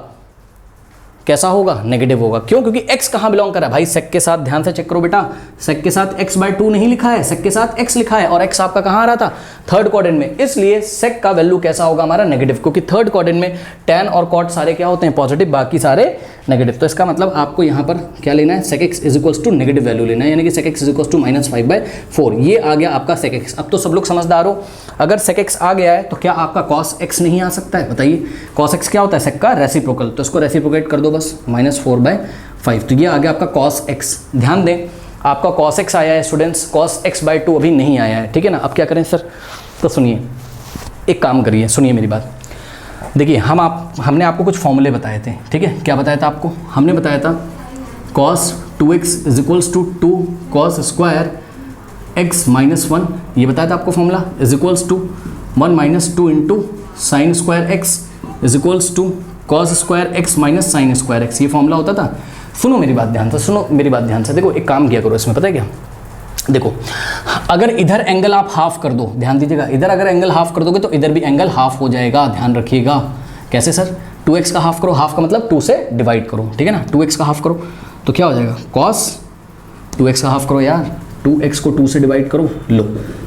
कैसा होगा, नेगेटिव होगा, क्यों, क्योंकि x कहाँ बिलोंग कर रहा है भाई, सेक के साथ ध्यान से चेक करो बेटा, सेक के साथ x/2 नहीं लिखा है, सेक के साथ x लिखा है, और x आपका कहाँ आ रहा था, थर्ड क्वाड्रेंट में, इसलिए सेक का वैल्यू कैसा होगा हमारा, नेगेटिव, क्योंकि थर्ड क्वाड्रेंट में टैन और कॉट सारे क्या होते हैं, पॉजिटिव, बाकी सारे नेगेटिव। तो इसका मतलब आपको यहाँ पर क्या लेना है, sec x is equals to negative value लेना है, यानी कि sec x is equals to -5/4, ये आ गया आपका सेक एक्स। अब तो सब लोग समझदार हो, अगर सेक एक्स आ गया है तो क्या आपका कॉस एक्स नहीं आ सकता है, बताइए, कॉस एक्स क्या होता है, सेक का रेसिप्रोकल, तो इसको रेसिप्रोकेट कर दो बस, -4/5, तो ये आ गया आपका कॉस एक्स। ध्यान दें, आपका कॉस एक्स आया है स्टूडेंट्स, कॉस x/2 अभी नहीं आया है, ठीक है ना। अब क्या करें सर, तो सुनिए, एक काम करिए, सुनिए मेरी बात, देखिए हमने आपको कुछ फॉर्मूले बताए थे, ठीक है, क्या बताया था आपको, हमने बताया था cos 2x is equals to 2 cos square x - 1, ये बताया था आपको formula, is equals to 1 - 2 × sin square x is equals to cos square x - sin square x, ये फॉर्मूला होता था। सुनो मेरी बात ध्यान से, सुनो मेरी बात ध्यान से, देखो एक काम किया करो इसमें, पता है क्या, देखो अगर इधर एंगल आप हाफ कर दो, ध्यान दीजिएगा, इधर अगर एंगल हाफ कर दोगे तो इधर भी एंगल हाफ हो जाएगा, ध्यान रखिएगा। कैसे सर, 2x का हाफ करो, हाफ का मतलब 2 से डिवाइड करो, ठीक है ना, 2x का हाफ करो तो क्या हो जाएगा, cos 2x का हाफ करो यार, 2x को 2 से डिवाइड करो, लो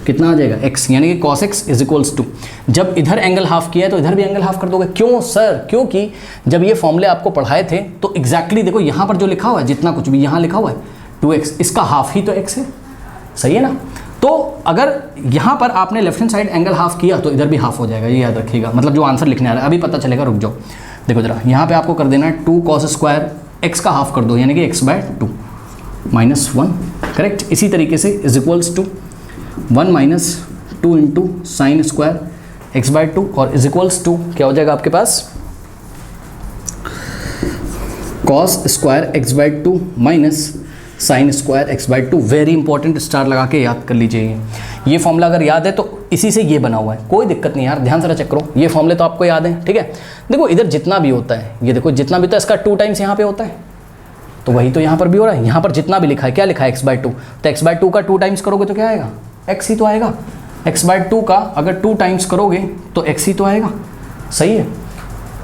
कितना आ जाएगा x, यानी कि cos x is equals to, जब इधर एंगल हाफ किया है तो इधर भी एंगल हाफ कर दोगे, क्यों सर, क्योंकि जब ये फॉर्मूले आपको पढ़ाए थे तो एग्जैक्टली देखो यहाँ पर जो लिखा हुआ है, जितना कुछ भी यहाँ लिखा हुआ है 2x, इसका हाफ ही तो x है, सही है ना। तो अगर यहाँ पर आपने left hand side angle half किया तो इधर भी हाफ हो जाएगा, ये याद रखिएगा, मतलब जो आंसर लिखने आ रहा है अभी पता चलेगा, रुक जाओ, देखो जरा, यहाँ पे आपको कर देना है 2 cos स्क्वायर x का हाफ कर दो, यानी कि x/2 -1, करेक्ट। इसी तरीके से is equals to 1 - 2 × sin square x/2, और इज इक्वल्स टू क्या हो जाएगा आपके पास, cos square x/2 - sine square x by two. Very important, star लगा के याद कर लीजिए। ये फॉर्मूला अगर याद है तो इसी से ये बना हुआ है, कोई दिक्कत नहीं यार, ध्यान से चेक करो, ये फॉर्मूले तो आपको याद है, ठीक है। देखो इधर जितना भी होता है, ये देखो जितना भी होता है इसका 2 टाइम्स यहाँ पे होता है, तो वही तो यहाँ पर भी हो रहा है। यहाँ पर जितना भी लिखा है, क्या लिखा है, एक्स बाई टू, तो एक्स बाई टू का 2 टाइम्स करोगे तो क्या आएगा, एक्स ही तो आएगा। एक्स बाई टू का अगर 2 टाइम्स करोगे तो एक्स ही तो आएगा। सही है,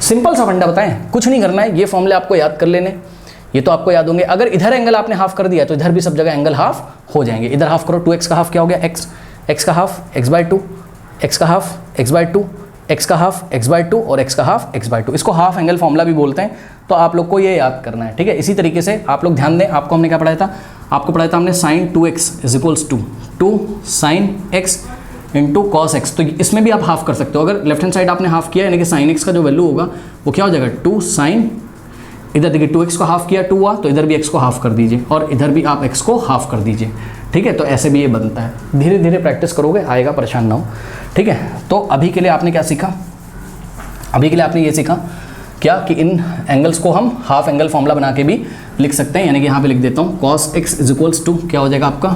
सिंपल सा फंडा बताएं, कुछ नहीं करना है, ये फॉर्मूले आपको याद कर लेने, ये तो आपको याद होंगे। अगर इधर एंगल आपने हाफ कर दिया तो इधर भी सब जगह एंगल हाफ हो जाएंगे। इधर हाफ करो, 2x का हाफ क्या हो गया, एक्स, एक्स का half X by two, X का half X by two, X का हाफ एक्स बाई टू और एक्स का हाफ एक्स बाई टू। इसको हाफ एंगल फॉर्मूला भी बोलते हैं, तो आप लोग को ये याद करना है, ठीक है। इसी तरीके से आप लोग ध्यान दें, आपको हमने क्या पढ़ाया था, आपको पढ़ाया था हमने sine 2x is equals to 2 sine x into cos x. तो इसमें भी आप हाफ कर सकते हो, अगर लेफ्ट हैंड साइड आपने हाफ किया यानी कि साइन एक्स का जो वैल्यू होगा वो क्या हो जाएगा, 2 साइन, इधर देखिए 2x को हाफ किया 2 हुआ, तो इधर भी x को हाफ कर दीजिए और इधर भी आप x को हाफ कर दीजिए, ठीक है। तो ऐसे भी ये बनता है, धीरे धीरे प्रैक्टिस करोगे आएगा, परेशान ना हो, ठीक है। तो अभी के लिए आपने क्या सीखा, अभी के लिए आपने ये सीखा क्या कि इन एंगल्स को हम हाफ एंगल फॉर्मूला बना के भी लिख सकते हैं, यानी कि यहाँ पे लिख देता हूँ cos x is equals to क्या हो जाएगा आपका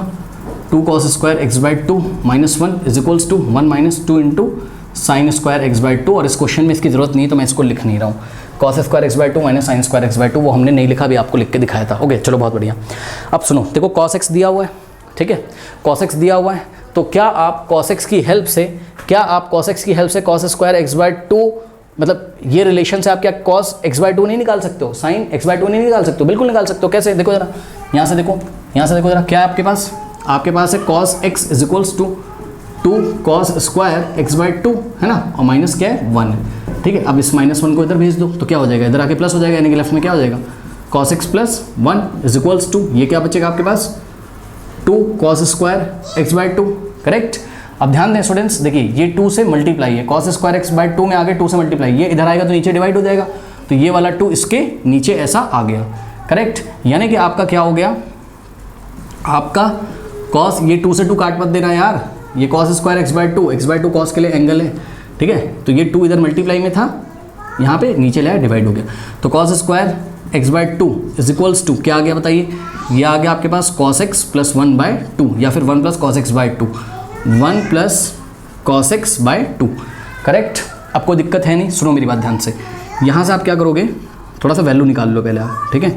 2 cos square x by two minus 1 is equals to 1 minus 2 into sine square x by two. और इस क्वेश्चन में इसकी जरूरत नहीं है तो मैं इसको लिख नहीं रहा हूँ, cos square x by two minus sine square x by to, वो हमने नहीं लिखा, अभी आपको लिख के दिखाया था। ओके चलो बहुत बढ़िया। अब सुनो, देखो cos x दिया हुआ है, ठीक है, cos x दिया हुआ है, तो क्या आप cos x की हेल्प से, क्या आप cos x की हेल्प से cos square x by to, मतलब ये रिलेशन से आप क्या cos x बाई टू नहीं निकाल सकते हो, sin x बाई टू नहीं निकाल सकते हो, बिल्कुल निकाल सकते हो। कैसे, देखो जरा, यहाँ से देखो, यहाँ से देखो जरा, क्या है आपके पास, आपके पास है cos x is equals to 2 cos square x by two, है ना, और माइनस क्या है 1, ठीक है। अब इस -1 को इधर भेज दो तो क्या हो जाएगा, इधर आके प्लस हो जाएगा, यानी कि लेफ्ट में क्या हो जाएगा, cos x plus 1 is equals to, ये क्या बचेगा आपके पास 2 cos square x by two, correct. अब ध्यान दें स्टूडेंट्स, देखिए ये 2 से मल्टीप्लाई है, cos square x by to में आगे 2 से मल्टीप्लाई, ये इधर आएगा तो नीचे डिवाइड हो जाएगा, तो ये वाला 2 इसके नीचे ऐसा आ गया, करेक्ट। यानी कि आपका क्या हो गया, आपका cos, ये 2 से 2 काट मत देना यार, ये cos square x by to cos के लिए एंगल है, ठीक है। तो ये 2 इधर मल्टीप्लाई में था, यहाँ पे नीचे लाया डिवाइड हो गया, तो cos square x by two is equals to क्या आ गया बताइए, ये आ गया आपके पास cos x plus 1 by two, या फिर 1 plus cos x by two, 1 plus cos x by two, correct. अब कोई दिक्कत है नहीं, सुनो मेरी बात ध्यान से, यहाँ से आप क्या करोगे, थोड़ा सा वैल्यू निकाल लो पहले आप, ठीक है।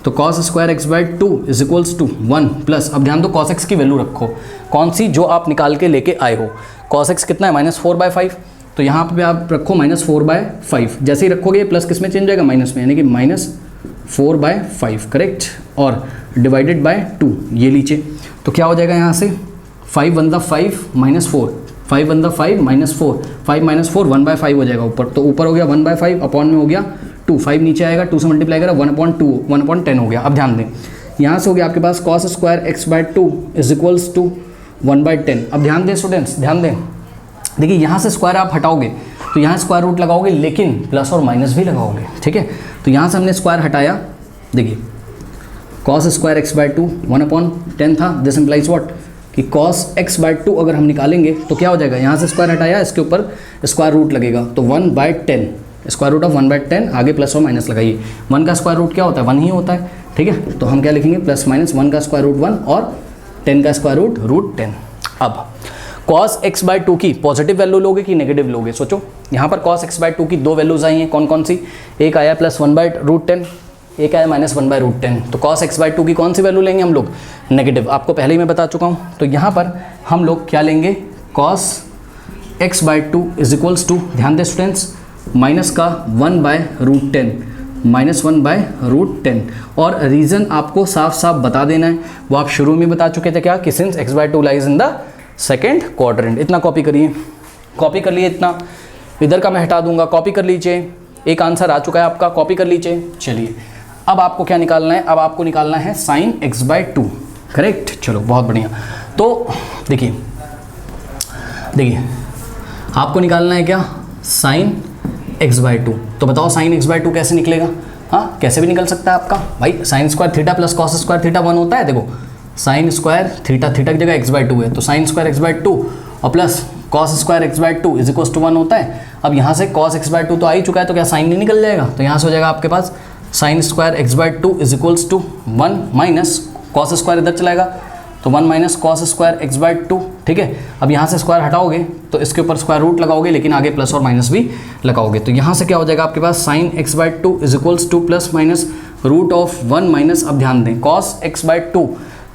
तो cos square x by two is equals to 1 plus, अब ध्यान दो cos x की वैल्यू रखो, कौन सी, जो आप निकाल के लेके आए हो। cos x कितना है, -4/5, तो यहाँ पे आप रखो -4/5, जैसे ही रखोगे प्लस किस में चेंज हो जाएगा, माइनस में, यानी कि -4/5, करेक्ट, और डिवाइडेड बाय 2 ये लीजिए, तो क्या हो जाएगा यहाँ से 5 1 दा 5 -4, 5 1 दा 5 -4, 5 -4 1/5 हो जाएगा ऊपर, तो ऊपर हो गया 1/5, अपॉन में हो गया 2, 5 नीचे आएगा, 2 से मल्टीप्लाई करा 1/2, 1/10 हो गया। अब ध्यान दें, यहाँ से हो गया आपके पास cos square x by two is equals to 1/10। अब ध्यान दें स्टूडेंट्स, ध्यान दें, देखिए यहाँ से स्क्वायर आप हटाओगे तो यहाँ स्क्वायर रूट लगाओगे, लेकिन प्लस और माइनस भी लगाओगे, ठीक है। तो यहाँ से हमने स्क्वायर हटाया, देखिए cos square x by to 1/10 था, दिस इम्प्लाइज व्हाट कि cos x बाई टू अगर हम निकालेंगे तो क्या हो जाएगा, यहाँ से स्क्वायर हटाया, इसके ऊपर स्क्वायर रूट लगेगा, तो 1/10, स्क्वायर रूट ऑफ 1/10, आगे प्लस और माइनस लगाइए, 1 का स्क्वायर रूट क्या होता है, 1 ही होता है, ठीक है। तो हम क्या लिखेंगे, प्लस माइनस 1 का स्क्वायर रूट 1 और 10 का स्क्वायर रूट 10। अब cos x बाई टू की पॉजिटिव वैल्यू लोगे कि नेगेटिव लोगे, सोचो। यहाँ पर cos x बाई टू की 2 वैल्यूज आई हैं, कौन कौन सी, एक आया +1/√10, एक आया -1/√10, तो cos x बाई टू की कौन सी वैल्यू लेंगे हम लोग, नेगेटिव, आपको पहले ही मैं बता चुका हूँ। तो यहाँ पर हम लोग क्या लेंगे, cos x by two is equals to, ध्यान दें स्टूडेंट्स, माइनस का 1/√10, -1/√10, और रीज़न आपको साफ साफ बता देना है, वो आप शुरू में बता चुके थे क्या, कि since x by two lies in the second quadrant. इतना कॉपी करिए, कॉपी कर लिए, इतना इधर का मैं हटा दूंगा, कॉपी कर लीजिए, एक आंसर आ चुका है आपका, कॉपी कर लीजिए। चलिए अब आपको क्या निकालना है, अब आपको निकालना है sine x by two, correct, चलो बहुत बढ़िया। तो देखिए देखिए आपको निकालना है क्या, साइन x बाई टू, तो बताओ साइन x बाई टू कैसे निकलेगा, हाँ कैसे भी निकल सकता है आपका भाई, sign square theta plus cos square theta 1 होता है, देखो साइन स्क्वायर थीटा, थीटा की जगह एक्स बाई टू है, तो sine square x by two और plus cos square x by two is equals to 1 होता है। अब यहाँ से कॉस एक्स बाई टू तो आ ही चुका है, तो क्या साइन नहीं निकल जाएगा, तो यहाँ से हो जाएगा आपके पास sine square x by two is equals to 1 minus cos square इधर चलाएगा तो 1 minus cos square X by 2, ठीक है। अब यहाँ से स्क्वायर हटाओगे तो इसके ऊपर स्क्वायर रूट लगाओगे, लेकिन आगे प्लस और माइनस भी लगाओगे, तो यहाँ से क्या हो जाएगा आपके पास sine x by 2 is equals to plus minus root of 1 minus, अब ध्यान दें कॉस एक्स बाय 2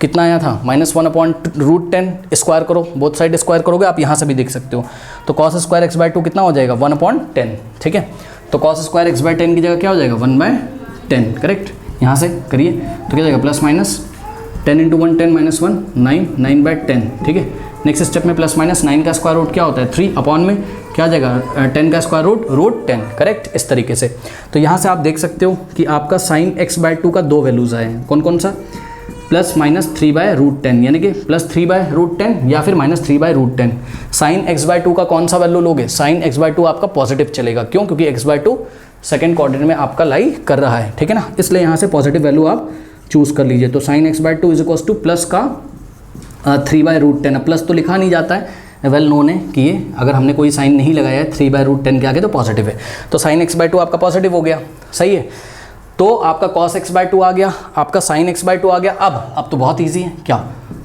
कितना आया था -1/√10, स्क्वायर करो, बोथ साइड स्क्वायर करोगे, आप यहाँ से भी देख सकते हो, तो कॉस स्क्वायर एक्स बाय 2 कितना हो जाएगा 1/10, ठीक है। तो कॉस स्क्वायर एक्स बाय 10 की जगह क्या हो जाएगा 1/10, करेक्ट। यहाँ से करिए तो क्या जाएगा प्लस माइनस 10 × 1 10 - 1 9 9/10, ठीक है। नेक्स्ट स्टेप में प्लस माइनस 9 का स्क्वायर रूट क्या होता है 3 अपॉन में क्या आ जाएगा 10 का स्क्वायर रूट 10, करेक्ट, इस तरीके से। तो यहाँ से आप देख सकते हो कि आपका साइन एक्स बाय 2 का दो वैल्यूज़ आए हैं, कौन कौन सा, प्लस माइनस 3/√10, यानी कि प्लस 3/√10 या फिर माइनस 3/√10। साइन एक्स बाय 2 का कौन सा वैल्यू लोगे, साइन एक्स बाय 2 आपका पॉजिटिव चलेगा, क्यों, क्योंकि एक्स बाय 2 सेकेंड क्वाड्रेंट में आपका लाई कर रहा है, ठीक है ना, इसलिए यहाँ से पॉजिटिव वैल्यू आप चूज कर लीजिए। तो sine x by 2 is equals to plus का 3/√10, प्लस तो लिखा नहीं जाता है, वेल नोन है कि ये अगर हमने कोई साइन नहीं लगाया है 3/√10 के आगे तो पॉजिटिव है, तो साइन एक्स बाय 2 आपका पॉजिटिव हो गया, सही है। तो आपका cos x बाय 2 आ गया, आपका sin x बाय 2 आ गया। अब तो बहुत इजी है, क्या,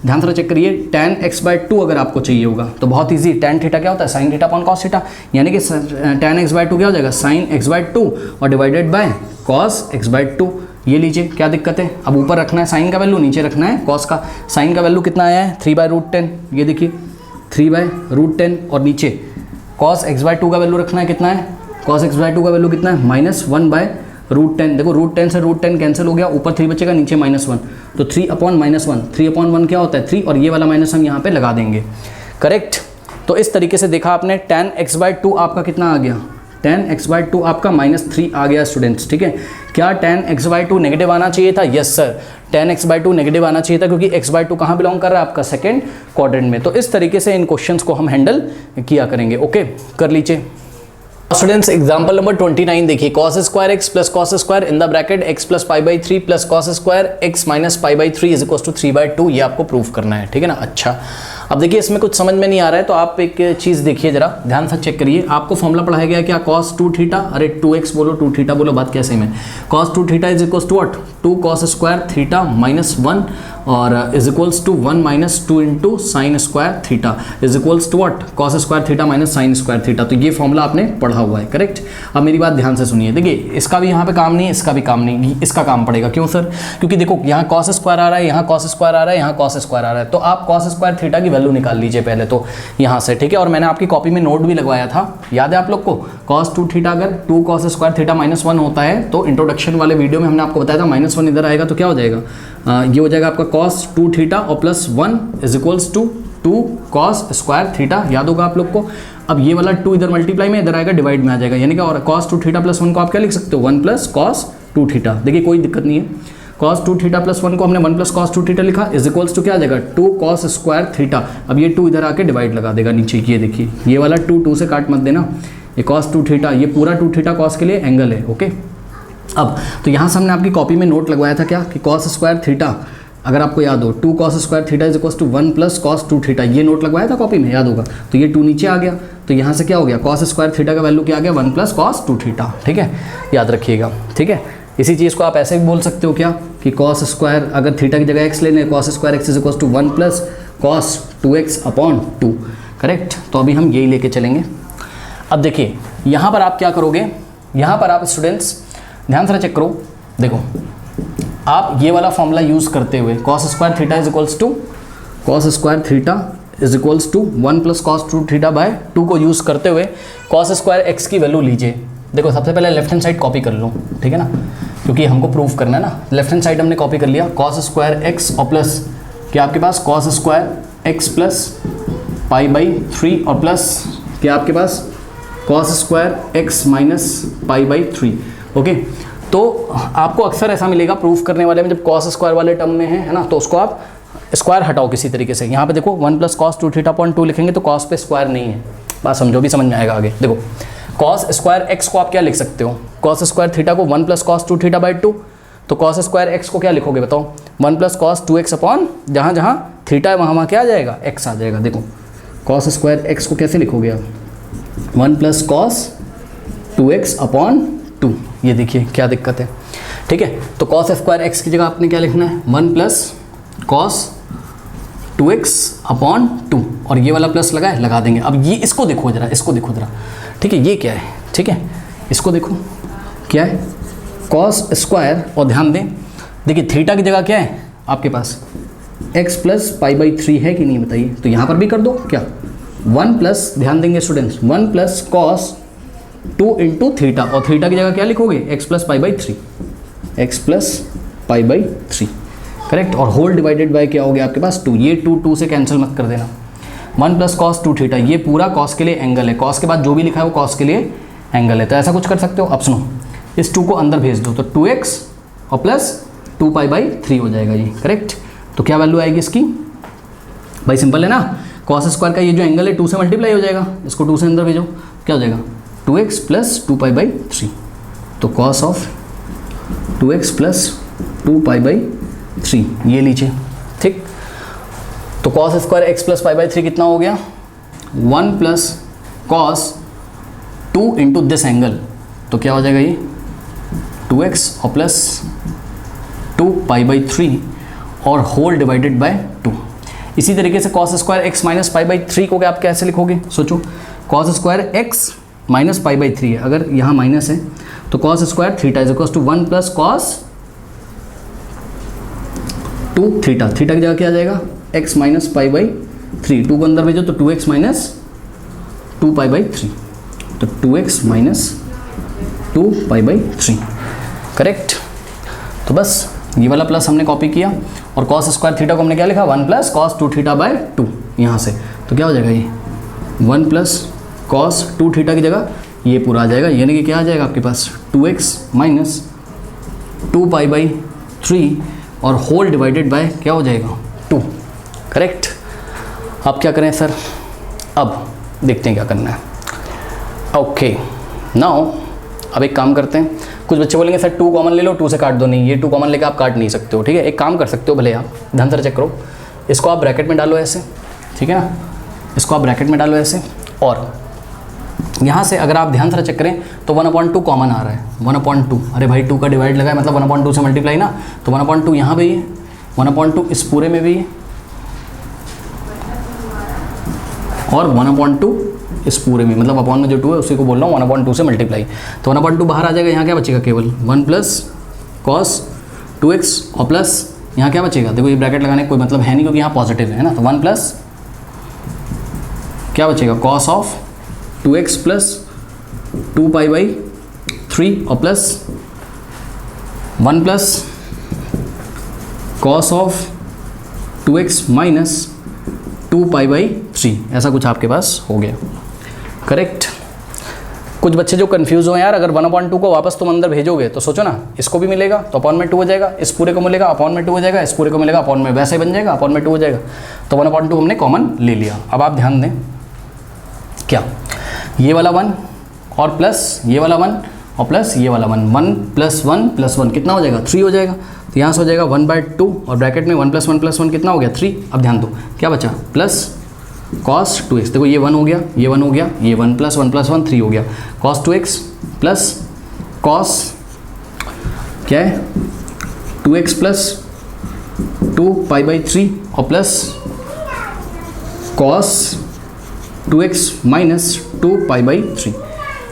ध्यान से चेक करिए, tan x बाय 2 अगर आपको चाहिए होगा तो बहुत इजी, tan थीटा क्या होता है sin theta upon cos theta, यानी कि tan x बाय 2 क्या हो जाएगा sin x बाय 2 और divided by cos x by 2, ये लीजिए, क्या दिक्कत है। अब ऊपर रखना है साइन का वैल्यू, नीचे रखना है cos का। साइन का वैल्यू कितना आया है 3/√10, ये देखिए 3/√10, और नीचे cos x बाय 2 का वैल्यू रखना है, कितना है cos x बाय 2 का वैल्यू कितना है -1/√10। देखो √10 से √10 कैंसिल हो गया, ऊपर 3 बचेगा, नीचे -1, तो 3/-1, 3/1 क्या होता है 3, और ये वाला माइनस हम यहाँ पे लगा देंगे, करेक्ट। तो इस तरीके से देखा आपने, tan x बाय 2 आपका कितना आ गया, tan x बाय 2 आपका -3 आ गया स्टूडेंट्स, ठीक है। क्या tan x बाय 2 नेगेटिव आना चाहिए था, yes sir, tan x by 2 negative आना चाहिए था, क्योंकि x बाय 2 कहाँ बिलोंग कर रहा है आपका सेकेंड क्वाड्रेंट में। तो इस तरीके से इन क्वेश्चंस को हम हैंडल किया करेंगे, ओके, कर लीजिए। स्टूडेंट्स एग्जांपल नंबर 29 देखिए, cos square x plus cos square in the bracket x plus π/3 plus cos square x minus π/3 is equal to 3/2, ये आपको प्रूव करना है, ठीक है ना। अच्छा, अब देखिए इसमें कुछ समझ में नहीं आ रहा है तो आप एक चीज़ देखिए, जरा ध्यान से चेक करिए। आपको फॉर्मूला पढ़ाया गया क्या, cos 2 थीटा, अरे 2x बोलो 2 थीटा बोलो, बात कैसे में, cos 2 theta is equal to what 2 cos square theta minus 1 और is equals to 1 minus 2 into sine square theta is equals to what cos square theta minus sine square theta. तो ये formula आपने पढ़ा हुआ है, करेक्ट। अब मेरी बात ध्यान से सुनिए, देखिए इसका भी यहाँ पे काम नहीं है, इसका भी काम नहीं, इसका काम पड़ेगा, क्यों सर, क्योंकि देखो यहाँ cos स्क्वायर आ रहा है, यहाँ cos स्क्वायर आ रहा है, यहाँ cos स्क्वायर आ रहा है, तो आप cos स्क्वायर थीटा की वैल्यू निकाल लीजिए पहले तो यहाँ से, ठीक है। और मैंने आपकी कॉपी में नोट भी लगवाया था, याद है आप लोग को, cos 2 थीटा अगर 2 cos स्क्वायर थीटा माइनस 1 होता है तो इंट्रोडक्शन वाले वीडियो में हमने आपको बताया था -1 इधर आएगा तो क्या हो जाएगा, ये हो जाएगा आपका cos 2 थीटा और plus 1 is equals to 2 cos square theta, याद होगा आप लोग को। अब ये वाला 2 इधर मल्टीप्लाई में, इधर आएगा डिवाइड में आ जाएगा, यानी कि और cos 2 थीटा प्लस 1 को आप क्या लिख सकते हो 1 प्लस cos 2 थीटा। देखिए कोई दिक्कत नहीं है, cos 2 थीटा प्लस 1 को हमने 1 प्लस cos 2 थीटा लिखा इज इक्वल्स टू क्या आ जाएगा 2 cos स्क्वायर थीटा। अब ये 2 इधर आके डिवाइड लगा देगा नीचे, ये देखिए ये वाला 2 से काट मत देना, ये cos 2 थीटा, ये पूरा 2 थीटा cos के लिए एंगल है, ओके। अब तो यहाँ से हमने आपकी कॉपी में नोट लगवाया था क्या कि cos स्क्वायर थीटा, अगर आपको याद हो 2 cos square theta is equals to 1 plus cos 2 theta, ये नोट लगवाया था कॉपी में, याद होगा। तो ये 2 नीचे आ गया, तो यहाँ से क्या हो गया cos स्क्वायर थीटा का वैल्यू क्या आ गया 1 प्लस cos 2 थीटा, ठीक है, याद रखिएगा, ठीक है। इसी चीज़ को आप ऐसे भी बोल सकते हो क्या कि cos स्क्वायर अगर थीटा की जगह x लेने, cos square x is equals to 1 plus cos 2x upon 2, correct. तो अभी हम यही लेके चलेंगे। अब देखिए यहाँ पर आप क्या करोगे, यहाँ पर आप स्टूडेंट्स ध्यान से चेक करो, देखो आप ये वाला फॉर्मूला यूज़ करते हुए cos square theta is equals to cos square theta is equals to 1 plus cos 2 theta by 2 को यूज़ करते हुए cos स्क्वायर x की वैल्यू लीजिए। देखो सबसे पहले लेफ्ट हैंड साइड कॉपी कर लो, ठीक है ना, क्योंकि हमको प्रूफ करना है ना। लेफ्ट हैंड साइड हमने कॉपी कर लिया, cos स्क्वायर x और प्लस क्या आपके पास cos स्क्वायर x प्लस π/3 और प्लस क्या आपके पास cos square x minus π/3, okay. तो आपको अक्सर ऐसा मिलेगा प्रूफ करने वाले में, जब cos स्क्वायर वाले टर्म में है ना, तो उसको आप स्क्वायर हटाओ किसी तरीके से। यहाँ पे देखो 1 प्लस cos 2 थीटा अपॉन 2 लिखेंगे तो cos पे स्क्वायर नहीं है, बात समझो, भी समझ में आएगा आगे। देखो cos स्क्वायर x को आप क्या लिख सकते हो, cos स्क्वायर थीटा को 1 प्लस cos 2 थीटा बाई 2, तो cos स्क्वायर x को क्या लिखोगे बताओ 1 प्लस cos 2x अपॉन जहाँ जहाँ थीटा है वहाँ क्या आ जाएगा x आ जाएगा। देखो cos स्क्वायर x को कैसे लिखोगे आप 1 प्लस cos 2x अपॉन 2, ये देखिए क्या दिक्कत है, ठीक है। तो cos स्क्वायर x की जगह आपने क्या लिखना है 1 प्लस कॉस 2x अपॉन 2 और ये वाला प्लस लगा है, लगा देंगे। अब ये इसको देखो जरा, इसको देखो जरा, ठीक है, ये क्या है, ठीक है, इसको देखो क्या है, कॉस स्क्वायर, और ध्यान दें, देखिए थीटा की जगह क्या है आपके पास, x प्लस पाई बाई 3 है कि नहीं बताइए, तो यहाँ पर भी कर दो क्या, 1 प्लस, ध्यान देंगे students, 1 plus cos 2 into theta, और थीटा की जगह क्या लिखोगे, x plus pi by 3, x plus pi by 3, correct, और होल डिवाइडेड बाय क्या हो गया आपके पास 2, ये 2 से कैंसिल मत कर देना, 1 प्लस कॉस 2 थीटा, ये पूरा कॉस के लिए एंगल है, कॉस के बाद जो भी लिखा है वो कॉस के लिए एंगल है, तो ऐसा कुछ कर सकते हो। अब सुनो, इस 2 को अंदर भेज दो, तो 2x और प्लस 2 पाई बाई 3 हो जाएगा ये, करेक्ट। तो क्या वैल्यू आएगी इसकी, भाई सिंपल है ना, कॉस स्क्वायर का ये जो एंगल है 2 से मल्टीप्लाई हो जाएगा, इसको 2 से अंदर भेजो, क्या हो जाएगा 2x प्लस 2 पाई बाई 3, तो cos of 2x plus 2 pi by 3 ये लीजिए, ठीक। तो cos square x plus pi by 3 कितना हो गया, 1 plus cos 2 into this angle, तो क्या हो जाएगा ये 2x और प्लस 2 पाई बाई 3 और होल डिवाइडेड बाय 2। इसी तरीके से cos square x minus pi by 3 को आप कैसे लिखोगे, सोचो, cos square x minus pi by 3 है, अगर यहाँ माइनस है तो cos square theta is equal to 1 plus cos 2 theta, theta की जगह क्या आ जाएगा x माइनस पाई बाई 3, 2 को अंदर भेजो तो 2x माइनस 2 पाई बाई 3, तो 2x minus 2 pi by 3, correct. तो बस ये वाला प्लस हमने कॉपी किया, और कॉस स्क्वायर थीटा को हमने क्या लिखा, 1 प्लस कॉस 2 थीटा बाय 2, यहाँ से तो क्या हो जाएगा ये 1 प्लस कॉस 2 थीटा की जगह ये पूरा आ जाएगा, यानी कि क्या आ जाएगा आपके पास 2x माइनस 2 पाई बाई 3 और होल डिवाइडेड बाय क्या हो जाएगा 2, करेक्ट। अब क्या करें सर, अब देखते हैं क्या करना है। ओके नाउ अब एक काम करते हैं, कुछ बच्चे बोलेंगे सर 2 कॉमन ले लो, 2 से काट दो, नहीं, ये 2 कॉमन लेकर आप काट नहीं सकते हो, ठीक है। एक काम कर सकते हो, भले आप ध्यान से चेक करो, इसको आप ब्रैकेट में डालो ऐसे, ठीक है ना, इसको आप ब्रैकेट में डालो ऐसे, और यहाँ से अगर आप ध्यान से चेक करें तो 1/2 कॉमन आ रहा है, 1/2, अरे भाई 2 का डिवाइड लगा है मतलब 1/2 से मल्टीप्लाई ना, तो 1/2 यहाँ भी है, 1/2 इस पूरे में भी है, और 1/2 इस पूरे में, मतलब अपॉन में जो 2 है उसी को बोल रहा हूँ 1/2 से मल्टीप्लाई, तो 1/2 बाहर आ जाएगा, यहाँ क्या बचेगा केवल 1 प्लस कॉस 2x और प्लस यहाँ क्या बचेगा, देखो ये ब्रैकेट लगाने का कोई मतलब है नहीं क्योंकि यहाँ पॉजिटिव है ना, तो 1 प्लस क्या बचेगा cos of 2x plus 2 pi by 3 और plus 1 plus cos of 2x minus 2 pi by 3, ऐसा कुछ आपके पास हो गया, करेक्ट। कुछ बच्चे जो कंफ्यूज हो यार, अगर 1/2 को वापस तुम अंदर भेजोगे तो सोचो ना, इसको भी मिलेगा तो अपॉन में 2 हो जाएगा, इस पूरे को मिलेगा अपॉन में 2 हो जाएगा, इस पूरे को मिलेगा अपॉन में वैसे बन जाएगा, अपॉन में 2 हो जाएगा, तो 1/2 हमने कॉमन ले लिया। अब आप ध्यान दें, क्या ये वाला 1 और प्लस ये वाला 1 और प्लस ये वाला 1, 1 प्लस 1 प्लस 1 कितना हो जाएगा 3 हो जाएगा, तो यहाँ से हो जाएगा 1/2 और ब्रैकेट में 1 प्लस 1 प्लस 1 कितना हो गया 3। अब ध्यान दो क्या बचा, प्लस कॉस 2x, देखो ये 1 हो गया, ये 1 हो गया, ये 1 प्लस 1 प्लस 1 3 हो गया, कॉस 2x प्लस कॉस क्या है 2x प्लस 2 पाई बाई 3 और plus cos 2x minus 2 pi by 3,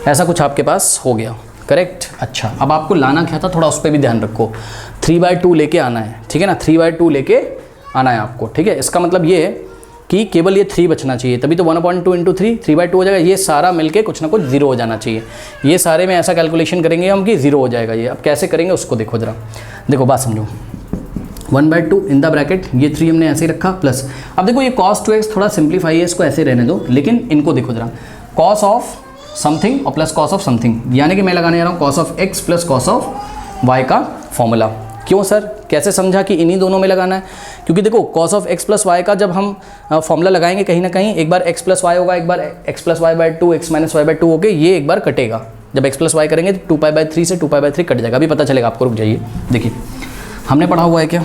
ऐसा कुछ आपके पास हो गया, करेक्ट। अच्छा अब आपको लाना क्या था, थोड़ा उस पर भी ध्यान रखो, 3/2 लेके आना है, ठीक है ना, 3/2 लेके आना है आपको, ठीक है। इसका मतलब ये है कि केवल ये 3 बचना चाहिए, तभी तो 1/2 इंटू 3/2 हो जाएगा, ये सारा मिलके कुछ ना कुछ 0 हो जाना चाहिए, ये सारे में ऐसा कैलकुलेशन करेंगे हम कि 0 हो जाएगा ये। अब कैसे करेंगे उसको देखो जरा, देखो बात समझो, 1/2 इन द ब्रैकेट, ये 3 हमने ऐसे ही रखा प्लस, अब देखो ये cos 2x थोड़ा सिंप्लीफाई है, इसको ऐसे रहने दो, लेकिन इनको देखो जरा, cos ऑफ समथिंग और प्लस cos ऑफ समथिंग, यानी कि मैं लगाने जा रहा हूँ cos of x plus cos of y का फॉर्मूला। क्यों सर, कैसे समझा कि इन्हीं दोनों में लगाना है, क्योंकि देखो cos of x plus y का जब हम फॉर्मूला लगाएंगे कहीं ना कहीं, एक बार x प्लस वाई होगा, एक बार x plus y by 2 x minus y by 2 होके ये एक बार कटेगा, जब x प्लस वाई करेंगे तो 2 पाई बाई 3 से 2 पाई बाई 3 कट जाएगा, अभी पता चलेगा आपको, रुक जाइए। देखिए हमने पढ़ा हुआ है क्या,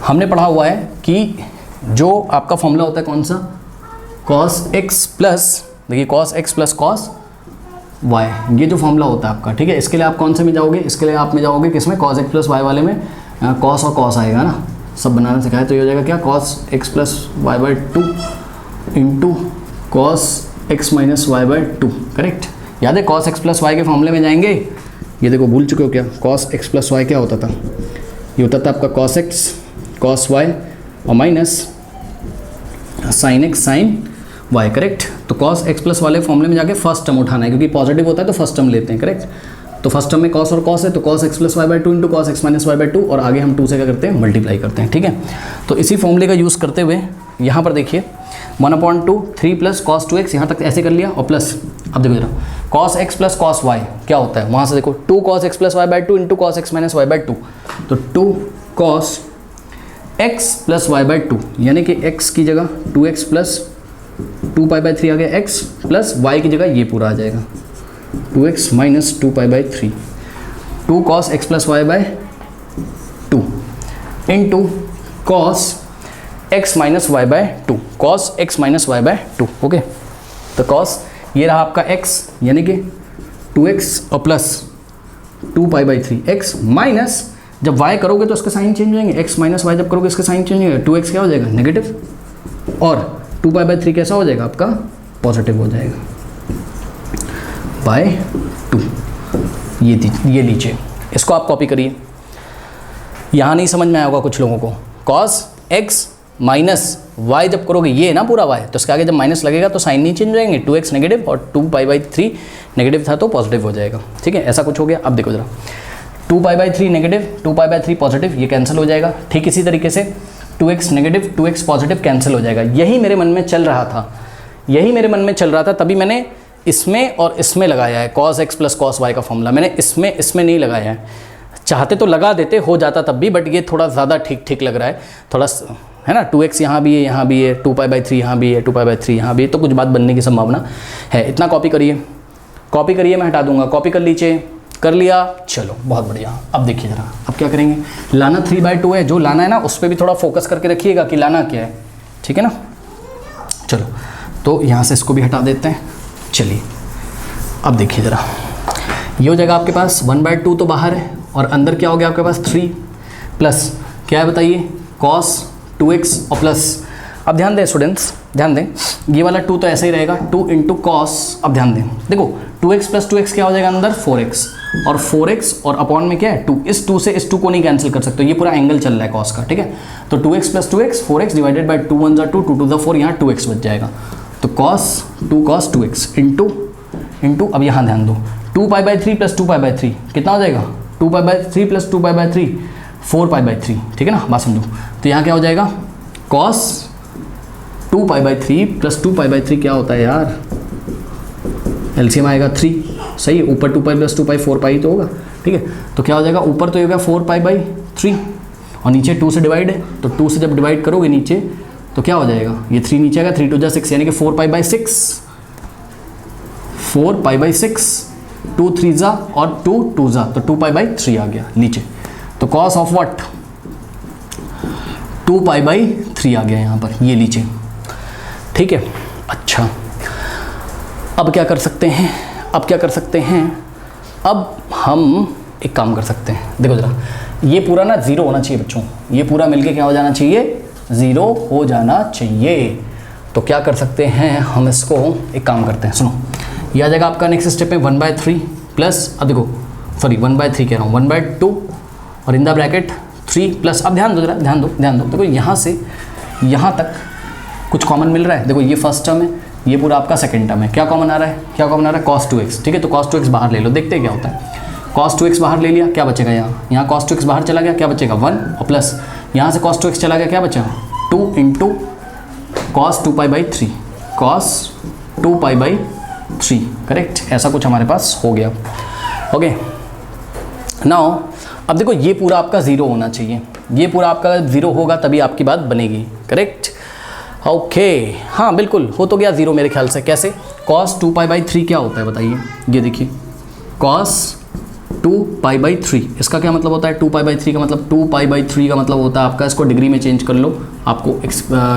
हमने पढ़ा हुआ है कि जो आपका फॉर्मूला होता है कौन सा, cos x प्लस, देखिए cos x plus cos y, ये जो फॉर्मूला होता है आपका, ठीक है। इसके लिए आप कौन से में जाओगे, इसके लिए आप में जाओगे किसमें, cos x प्लस y वाले में, cos और cos आएगा ना, सब बनाना सिखाया, तो ये हो जाएगा क्या, cos x plus y by two into cos x minus y by two. Correct, याद है कॉस एक्स प्लस वाई के फॉर्मूले में जाएंगे। ये देखो भूल चुके हो क्या, कॉस एक्स प्लस वाई क्या होता था, ये होता था आपका कॉस एक्स कॉस वाई और minus sine x sine y. Correct, तो कॉस एक्स प्लस वाले फॉर्मूले में जाके फर्स्ट टर्म उठाना है, क्योंकि पॉजिटिव होता है तो फर्स्ट टर्म लेते हैं। करेक्ट, तो फर्स्ट टर्म में कॉस और कॉस है, तो cos x plus y by two into cos x minus y by two, और आगे हम 2 से क्या करते हैं, मल्टीप्लाई करते हैं। ठीक है, तो इसी फॉर्मूले का यूज़ करते हुए यहाँ पर देखिए 1/2 3 प्लस कॉस 2x, यहाँ तक ऐसे कर लिया, और प्लस अब देखो जरा cos x plus cos y क्या होता है, वहाँ से देखो 2 cos x plus y by two into cos x minus y by two, तो 2 cos x plus y by two, यानी कि x की जगह 2x प्लस 2 पाई बाई 3 आ गया, x प्लस y की जगह ये पूरा आ जाएगा 2x minus 2 pi by 3, 2 cos x plus y by two into cos x minus y by two, cos x minus y by two. Okay, तो cos ये रहा आपका x, यानी कि 2x और plus 2 pi by 3 x minus, जब y करोगे तो उसके साइन चेंज हो जाएंगे, x माइनस वाई जब करोगे इसके साइन चेंज हो जाएगा, 2x क्या हो जाएगा नेगेटिव, और 2 पाई बाई 3 कैसा हो जाएगा आपका पॉजिटिव हो जाएगा बाय 2। ये लीजिए, इसको आप कॉपी करिए, यहाँ नहीं समझ में आया होगा कुछ लोगों को, कॉस एक्स माइनस वाई जब करोगे, ये है ना पूरा वाई, तो इसके आगे जब माइनस लगेगा तो साइन नहीं चेंज हो जाएंगे, 2x नेगेटिव और 2 पाई बाई 3 नेगेटिव था तो पॉजिटिव हो जाएगा। ठीक है, ऐसा कुछ हो गया। अब देखो जरा 2 pi by 3 negative 2 pi by 3 positive, ये कैंसिल हो जाएगा। ठीक इसी तरीके से 2x negative 2x positive cancel हो जाएगा। यही मेरे मन में चल रहा था, तभी मैंने इसमें और इसमें लगाया है, cos x plus cos y का फॉर्मूला मैंने इसमें नहीं लगाया है। चाहते तो लगा देते, हो जाता तब भी, बट ये थोड़ा ज़्यादा ठीक लग रहा है, थोड़ा है ना। 2x यहाँ भी है, 2 पाई बाई 3 यहाँ भी है, 2 पाई बाई 3 यहाँ भी है, तो कुछ बात बनने की संभावना है। इतना कॉपी करिए, मैं हटा दूंगा, कॉपी कर लीजिए, कर लिया, चलो बहुत बढ़िया। अब देखिए जरा, अब क्या करेंगे, लाना 3/2 है, जो लाना है ना उस पर भी थोड़ा फोकस करके रखिएगा कि लाना क्या है, ठीक है ना। चलो, तो यहाँ से इसको भी हटा देते हैं। चलिए अब देखिए ज़रा, ये हो जाएगा आपके पास 1/2 तो बाहर है, और अंदर क्या हो गया आपके पास 3 प्लस क्या है बताइए, cos 2x और प्लस, अब ध्यान दें स्टूडेंट्स, ध्यान दें, ये वाला 2 तो ऐसे ही रहेगा, 2 इंटू कॉस। अब ध्यान दें, देखो 2x प्लस 2x क्या हो जाएगा अंदर 4x, और 4x और अपॉन में क्या है 2, इस 2 से इस 2 को नहीं कैंसिल कर सकते, ये पूरा एंगल चल रहा है कॉस का, ठीक है। तो 2x plus 2x 4x divided by 2 1 2 2 2 4, यहाँ 2x बच जाएगा, तो cos 2 cos 2x इंटू अब यहाँ ध्यान दो 2 pi by 3 plus 2 pi by 3 कितना हो जाएगा, 2 pi by 3 plus 2 pi by 3 4 pi by 3, ठीक है ना, बात समझो। तो यहाँ क्या हो जाएगा cos 2 pi by 3 plus 2 pi by 3 क्या होता है यार, एलसीएम आएगा 3, सही है, ऊपर 2 पाई प्लस 2 पाई 4 पाई तो होगा, ठीक है। तो क्या हो जाएगा, ऊपर तो ये होगा 4 पाई बाई 3 और नीचे 2 से डिवाइड है, तो 2 से जब डिवाइड करोगे नीचे तो क्या हो जाएगा, ये 3 नीचे आएगा, 3 2 जा 6, यानी कि 4 पाई बाई 6, 4 पाई बाई 6, 2 3 जा और 2 2 जा, तो 2 पाई बाई 3 आ गया नीचे, तो cos of what 2 pi by 3 आ गया यहाँ पर, ये लीजिए, ठीक है। अच्छा, अब क्या कर सकते हैं, अब हम एक काम कर सकते हैं, देखो जरा, ये पूरा ना 0 होना चाहिए बच्चों, ये पूरा मिलके क्या हो जाना चाहिए, 0 हो जाना चाहिए। तो क्या कर सकते हैं हम, इसको एक काम करते हैं, सुनो, यह आ जाएगा आपका नेक्स्ट स्टेप में 1/3 प्लस, अब देखो सॉरी 1/3 कह रहा हूँ, 1/2 और इन द ब्रैकेट 3 प्लस, अब ध्यान दो जरा, ध्यान दो, देखो यहाँ से यहाँ तक कुछ कॉमन मिल रहा है, देखो ये फर्स्ट टर्म है, ये पूरा आपका सेकंड टर्म है, क्या कॉमन आ रहा है, cos 2x, ठीक है। तो cos 2x बाहर ले लो, देखते हैं क्या होता है, cos 2x बाहर ले लिया, क्या बचेगा, यहाँ cos 2x बाहर चला गया, क्या बचेगा 1, और प्लस यहाँ से cos 2x चला गया, क्या बचा 2 into cos 2 pi by 3, cos 2 pi by 3, correct, ऐसा कुछ हमारे पास हो गया। ओके, नाउ अब देखो ये पूरा आपका 0 होना चाहिए, ये पूरा आपका 0 होगा तभी आपकी बात बनेगी, करेक्ट। ओके, हाँ बिल्कुल हो तो गया 0 मेरे ख्याल से, कैसे, cos 2 पाई बाई 3 क्या होता है बताइए, ये देखिए cos 2 पाई बाई 3, इसका क्या मतलब होता है, 2 पाई बाई 3 का मतलब 2 पाई बाई 3 का मतलब होता है आपका, इसको डिग्री में चेंज कर लो, आपको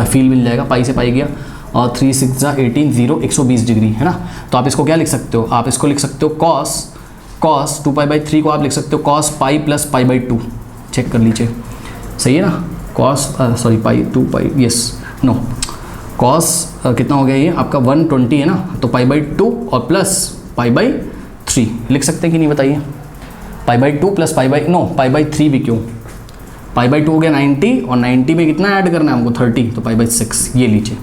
फील मिल जाएगा, पाई से पाई गया, और 3 6 जा 18 0 120 डिग्री, है ना। तो आप इसको क्या लिख सकते हो, आप इसको लिख सकते हो cos 2 पाई बाई 3 को आप लिख सकते हो cos pi plus pi by 2, check कर लीजिए, सही है ना, cos sorry pi 2 pi yes no cos कितना हो गया ये आपका 120 है ना, तो पाई बाई 2 और प्लस पाई बाई 3 लिख सकते हैं कि नहीं बताइए। Pi by 2 plus pi by no pi by 3 भी क्यों, पाई बाई 2 हो गया 90 और 90 में कितना ऐड करना है हमको 30, तो पाई बाई 6 ये लीजिए।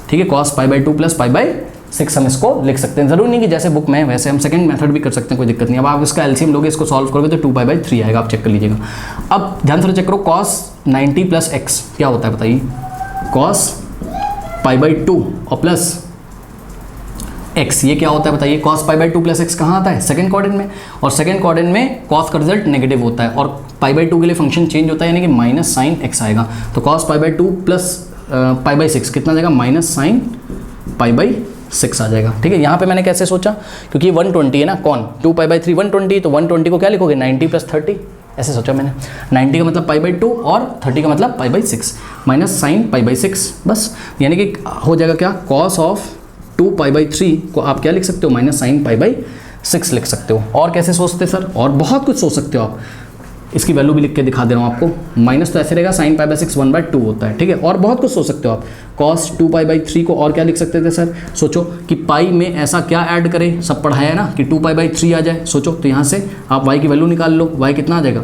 ठीक है, cos pi by 2 plus pi by 6 हम इसको लिख सकते हैं। जरूर नहीं कि जैसे बुक में है वैसे हम सेकंड मेथड भी कर सकते हैं, कोई दिक्कत नहीं। अब आप इसका एलसीएम लोगे, इसको सॉल्व करोगे तो 2 पाई बाई 3 आएगा, आप चेक कर लीजिएगा। अब ध्यान से चेक करो, कॉस 90 प्लस एक्स क्या होता है बताइए, कॉस पाई बाई 2 और प्लस एक्स ये क्या होता है बताइए। Cos pi by 2 plus x कहाँ आता है, सेकंड क्वाड्रेंट में, और सेकंड क्वाड्रेंट में कॉस का रिजल्ट नेगेटिव होता है और पाई बाई 2 के लिए फंक्शन चेंज होता है, यानी कि माइनस साइन एक्स आएगा। तो cos pi by 2 plus pi by 6 कितना जाएगा, माइनस साइन पाई बाई 6 आ जाएगा। ठीक है, यहाँ पे मैंने कैसे सोचा, क्योंकि 120 है ना, कौन 2 पाई बाई 3 120, तो 120 को क्या लिखोगे 90 प्लस 30, ऐसे सोचा मैंने। 90 का मतलब पाई बाई 2 और 30 का मतलब pi by 6 minus sine pi by 6, बस यानी कि हो जाएगा क्या, कॉस ऑफ 2 पाई बाई 3 को आप क्या लिख सकते हो, माइनस साइन पाई बाई 6 लिख सकते हो। और कैसे सोचते सर, और बहुत कुछ सोच सकते हो आप, इसकी वैल्यू भी लिख के दिखा दे रहा हूँ आपको। माइनस तो ऐसे रहेगा, साइन पाई बाई 6 1/2 होता है। ठीक है, और बहुत कुछ सोच सकते हो आप। कॉस 2 पाई बाई 3 को और क्या लिख सकते थे सर, सोचो कि पाई में ऐसा क्या ऐड करें, सब पढ़ाया है ना कि 2 पाई बाई 3 आ जाए। सोचो तो यहाँ से आप y की वैल्यू निकाल लो, y कितना आ जाएगा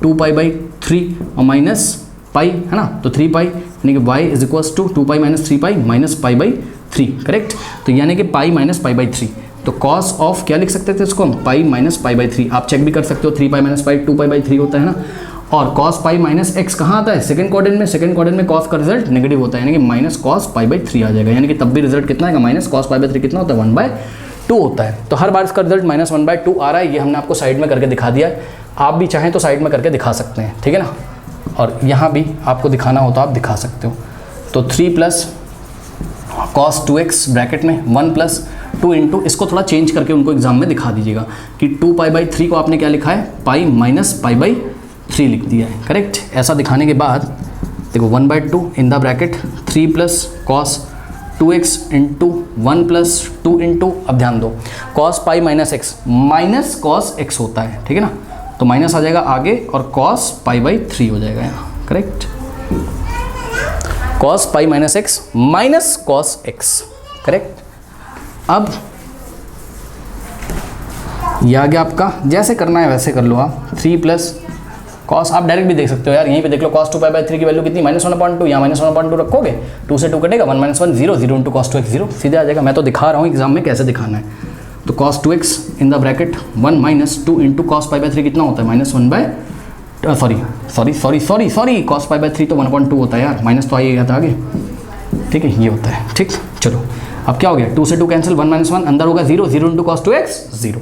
2 पाई बाई 3 और माइनस पाई है ना, तो 3 पाई, यानी कि y is equals to 2 pi minus 3 pi minus pi by 3, correct. तो यानी कि पाई माइनस पाई बाई 3, तो कॉस ऑफ क्या लिख सकते थे इसको हम, पाई माइनस पाई बाई 3। आप चेक भी कर सकते हो, 3 pi minus pi 2 pi by 3 होता है ना। और कॉस पाई माइनस एक्स कहाँ आता है, सेकंड क्वाड्रेंट में। सेकंड क्वाड्रेंट में कॉस का रिजल्ट नेगेटिव होता है, यानी कि माइनस कॉस पाई बाई 3 आ जाएगा, यानी कि तब भी रिजल्ट कितना आएगा, माइनस कॉस पाई बाई 3 कितना होता है 1/2 होता है। तो हर बार इसका रिजल्ट माइनस 1/2 आ रहा है, ये हमने आपको साइड में करके दिखा दिया है। आप भी चाहें तो साइड में करके दिखा सकते हैं, ठीक है ना, और यहाँ भी आपको दिखाना हो तो आप दिखा सकते हो। तो 3 प्लस cos 2x ब्रैकेट में 1 प्लस 2 इंटू, इसको थोड़ा चेंज करके उनको एग्जाम में दिखा दीजिएगा कि 2 पाई बाई 3 को आपने क्या लिखा है, पाई माइनस पाई बाई 3 लिख दिया है, करेक्ट। ऐसा दिखाने के बाद देखो 1/2 इन the bracket 3 plus cos 2x into 1 plus 2 into, अब ध्यान दो cos pi minus x minus cos x होता है, ठीक है ना, तो माइनस आ जाएगा आगे और cos पाई बाई 3 हो जाएगा यहाँ, correct. cos pi minus x minus cos x, correct. अब ये आ गया आपका, जैसे करना है वैसे कर लो आप। 3 प्लस cos, आप डायरेक्ट भी देख सकते हो यार, यहीं पे देख लो cos 2 पाई बाई 3 की वैल्यू कितनी, -1/2, यहाँ -1/2 रखोगे, 2 से 2 कटेगा, 1 - 1 0 0 इंटू cos 2x 0 सीधे आ जाएगा। मैं तो दिखा रहा हूँ एग्जाम में कैसे दिखाना है। तो cos 2x in the bracket 1 minus 2 into cos pi by 3 कितना होता है, सॉरी cos पाई बाई 3 तो 1/2 होता है यार, माइनस तो आइए गया था आगे, ठीक है, ये होता है, ठीक। चलो अब क्या हो गया, 2 से 2 कैंसिल, 1 - 1 अंदर होगा 0 0 इंटू cos 2x 0,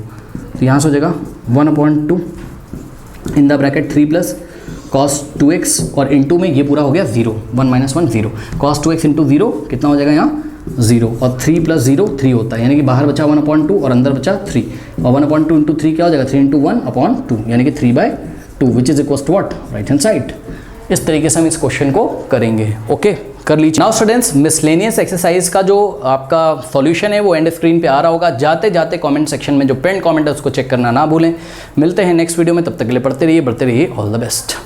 तो यहाँ से हो जाएगा 1/2 इन the bracket 3 plus cos 2x और इंटू में ये पूरा हो गया 0, 1 - 1 0, cos 2x इंटू 0 कितना हो जाएगा यहाँ 0, और 3 प्लस 0 3 होता है, यानी कि बाहर बचा 1/2 और अंदर बचा 3, और 1/2 इंटू 3 क्या हो जाएगा 3 इंटू 1/2, यानी कि 3/2 which is equals to what, right hand side. इस तरीके से हम इस क्वेश्चन को करेंगे, ओके कर लीजिए। नाउ स्टूडेंट्स, मिसलेनियस एक्सरसाइज का जो आपका सॉल्यूशन है वो एंड स्क्रीन पे आ रहा होगा, जाते जाते कमेंट सेक्शन में जो पिन कमेंट है उसको चेक करना ना भूलें। मिलते हैं नेक्स्ट वीडियो में, तब तक के लिए पढ़ते रहिए, बढ़ते रहिए, ऑल द बेस्ट।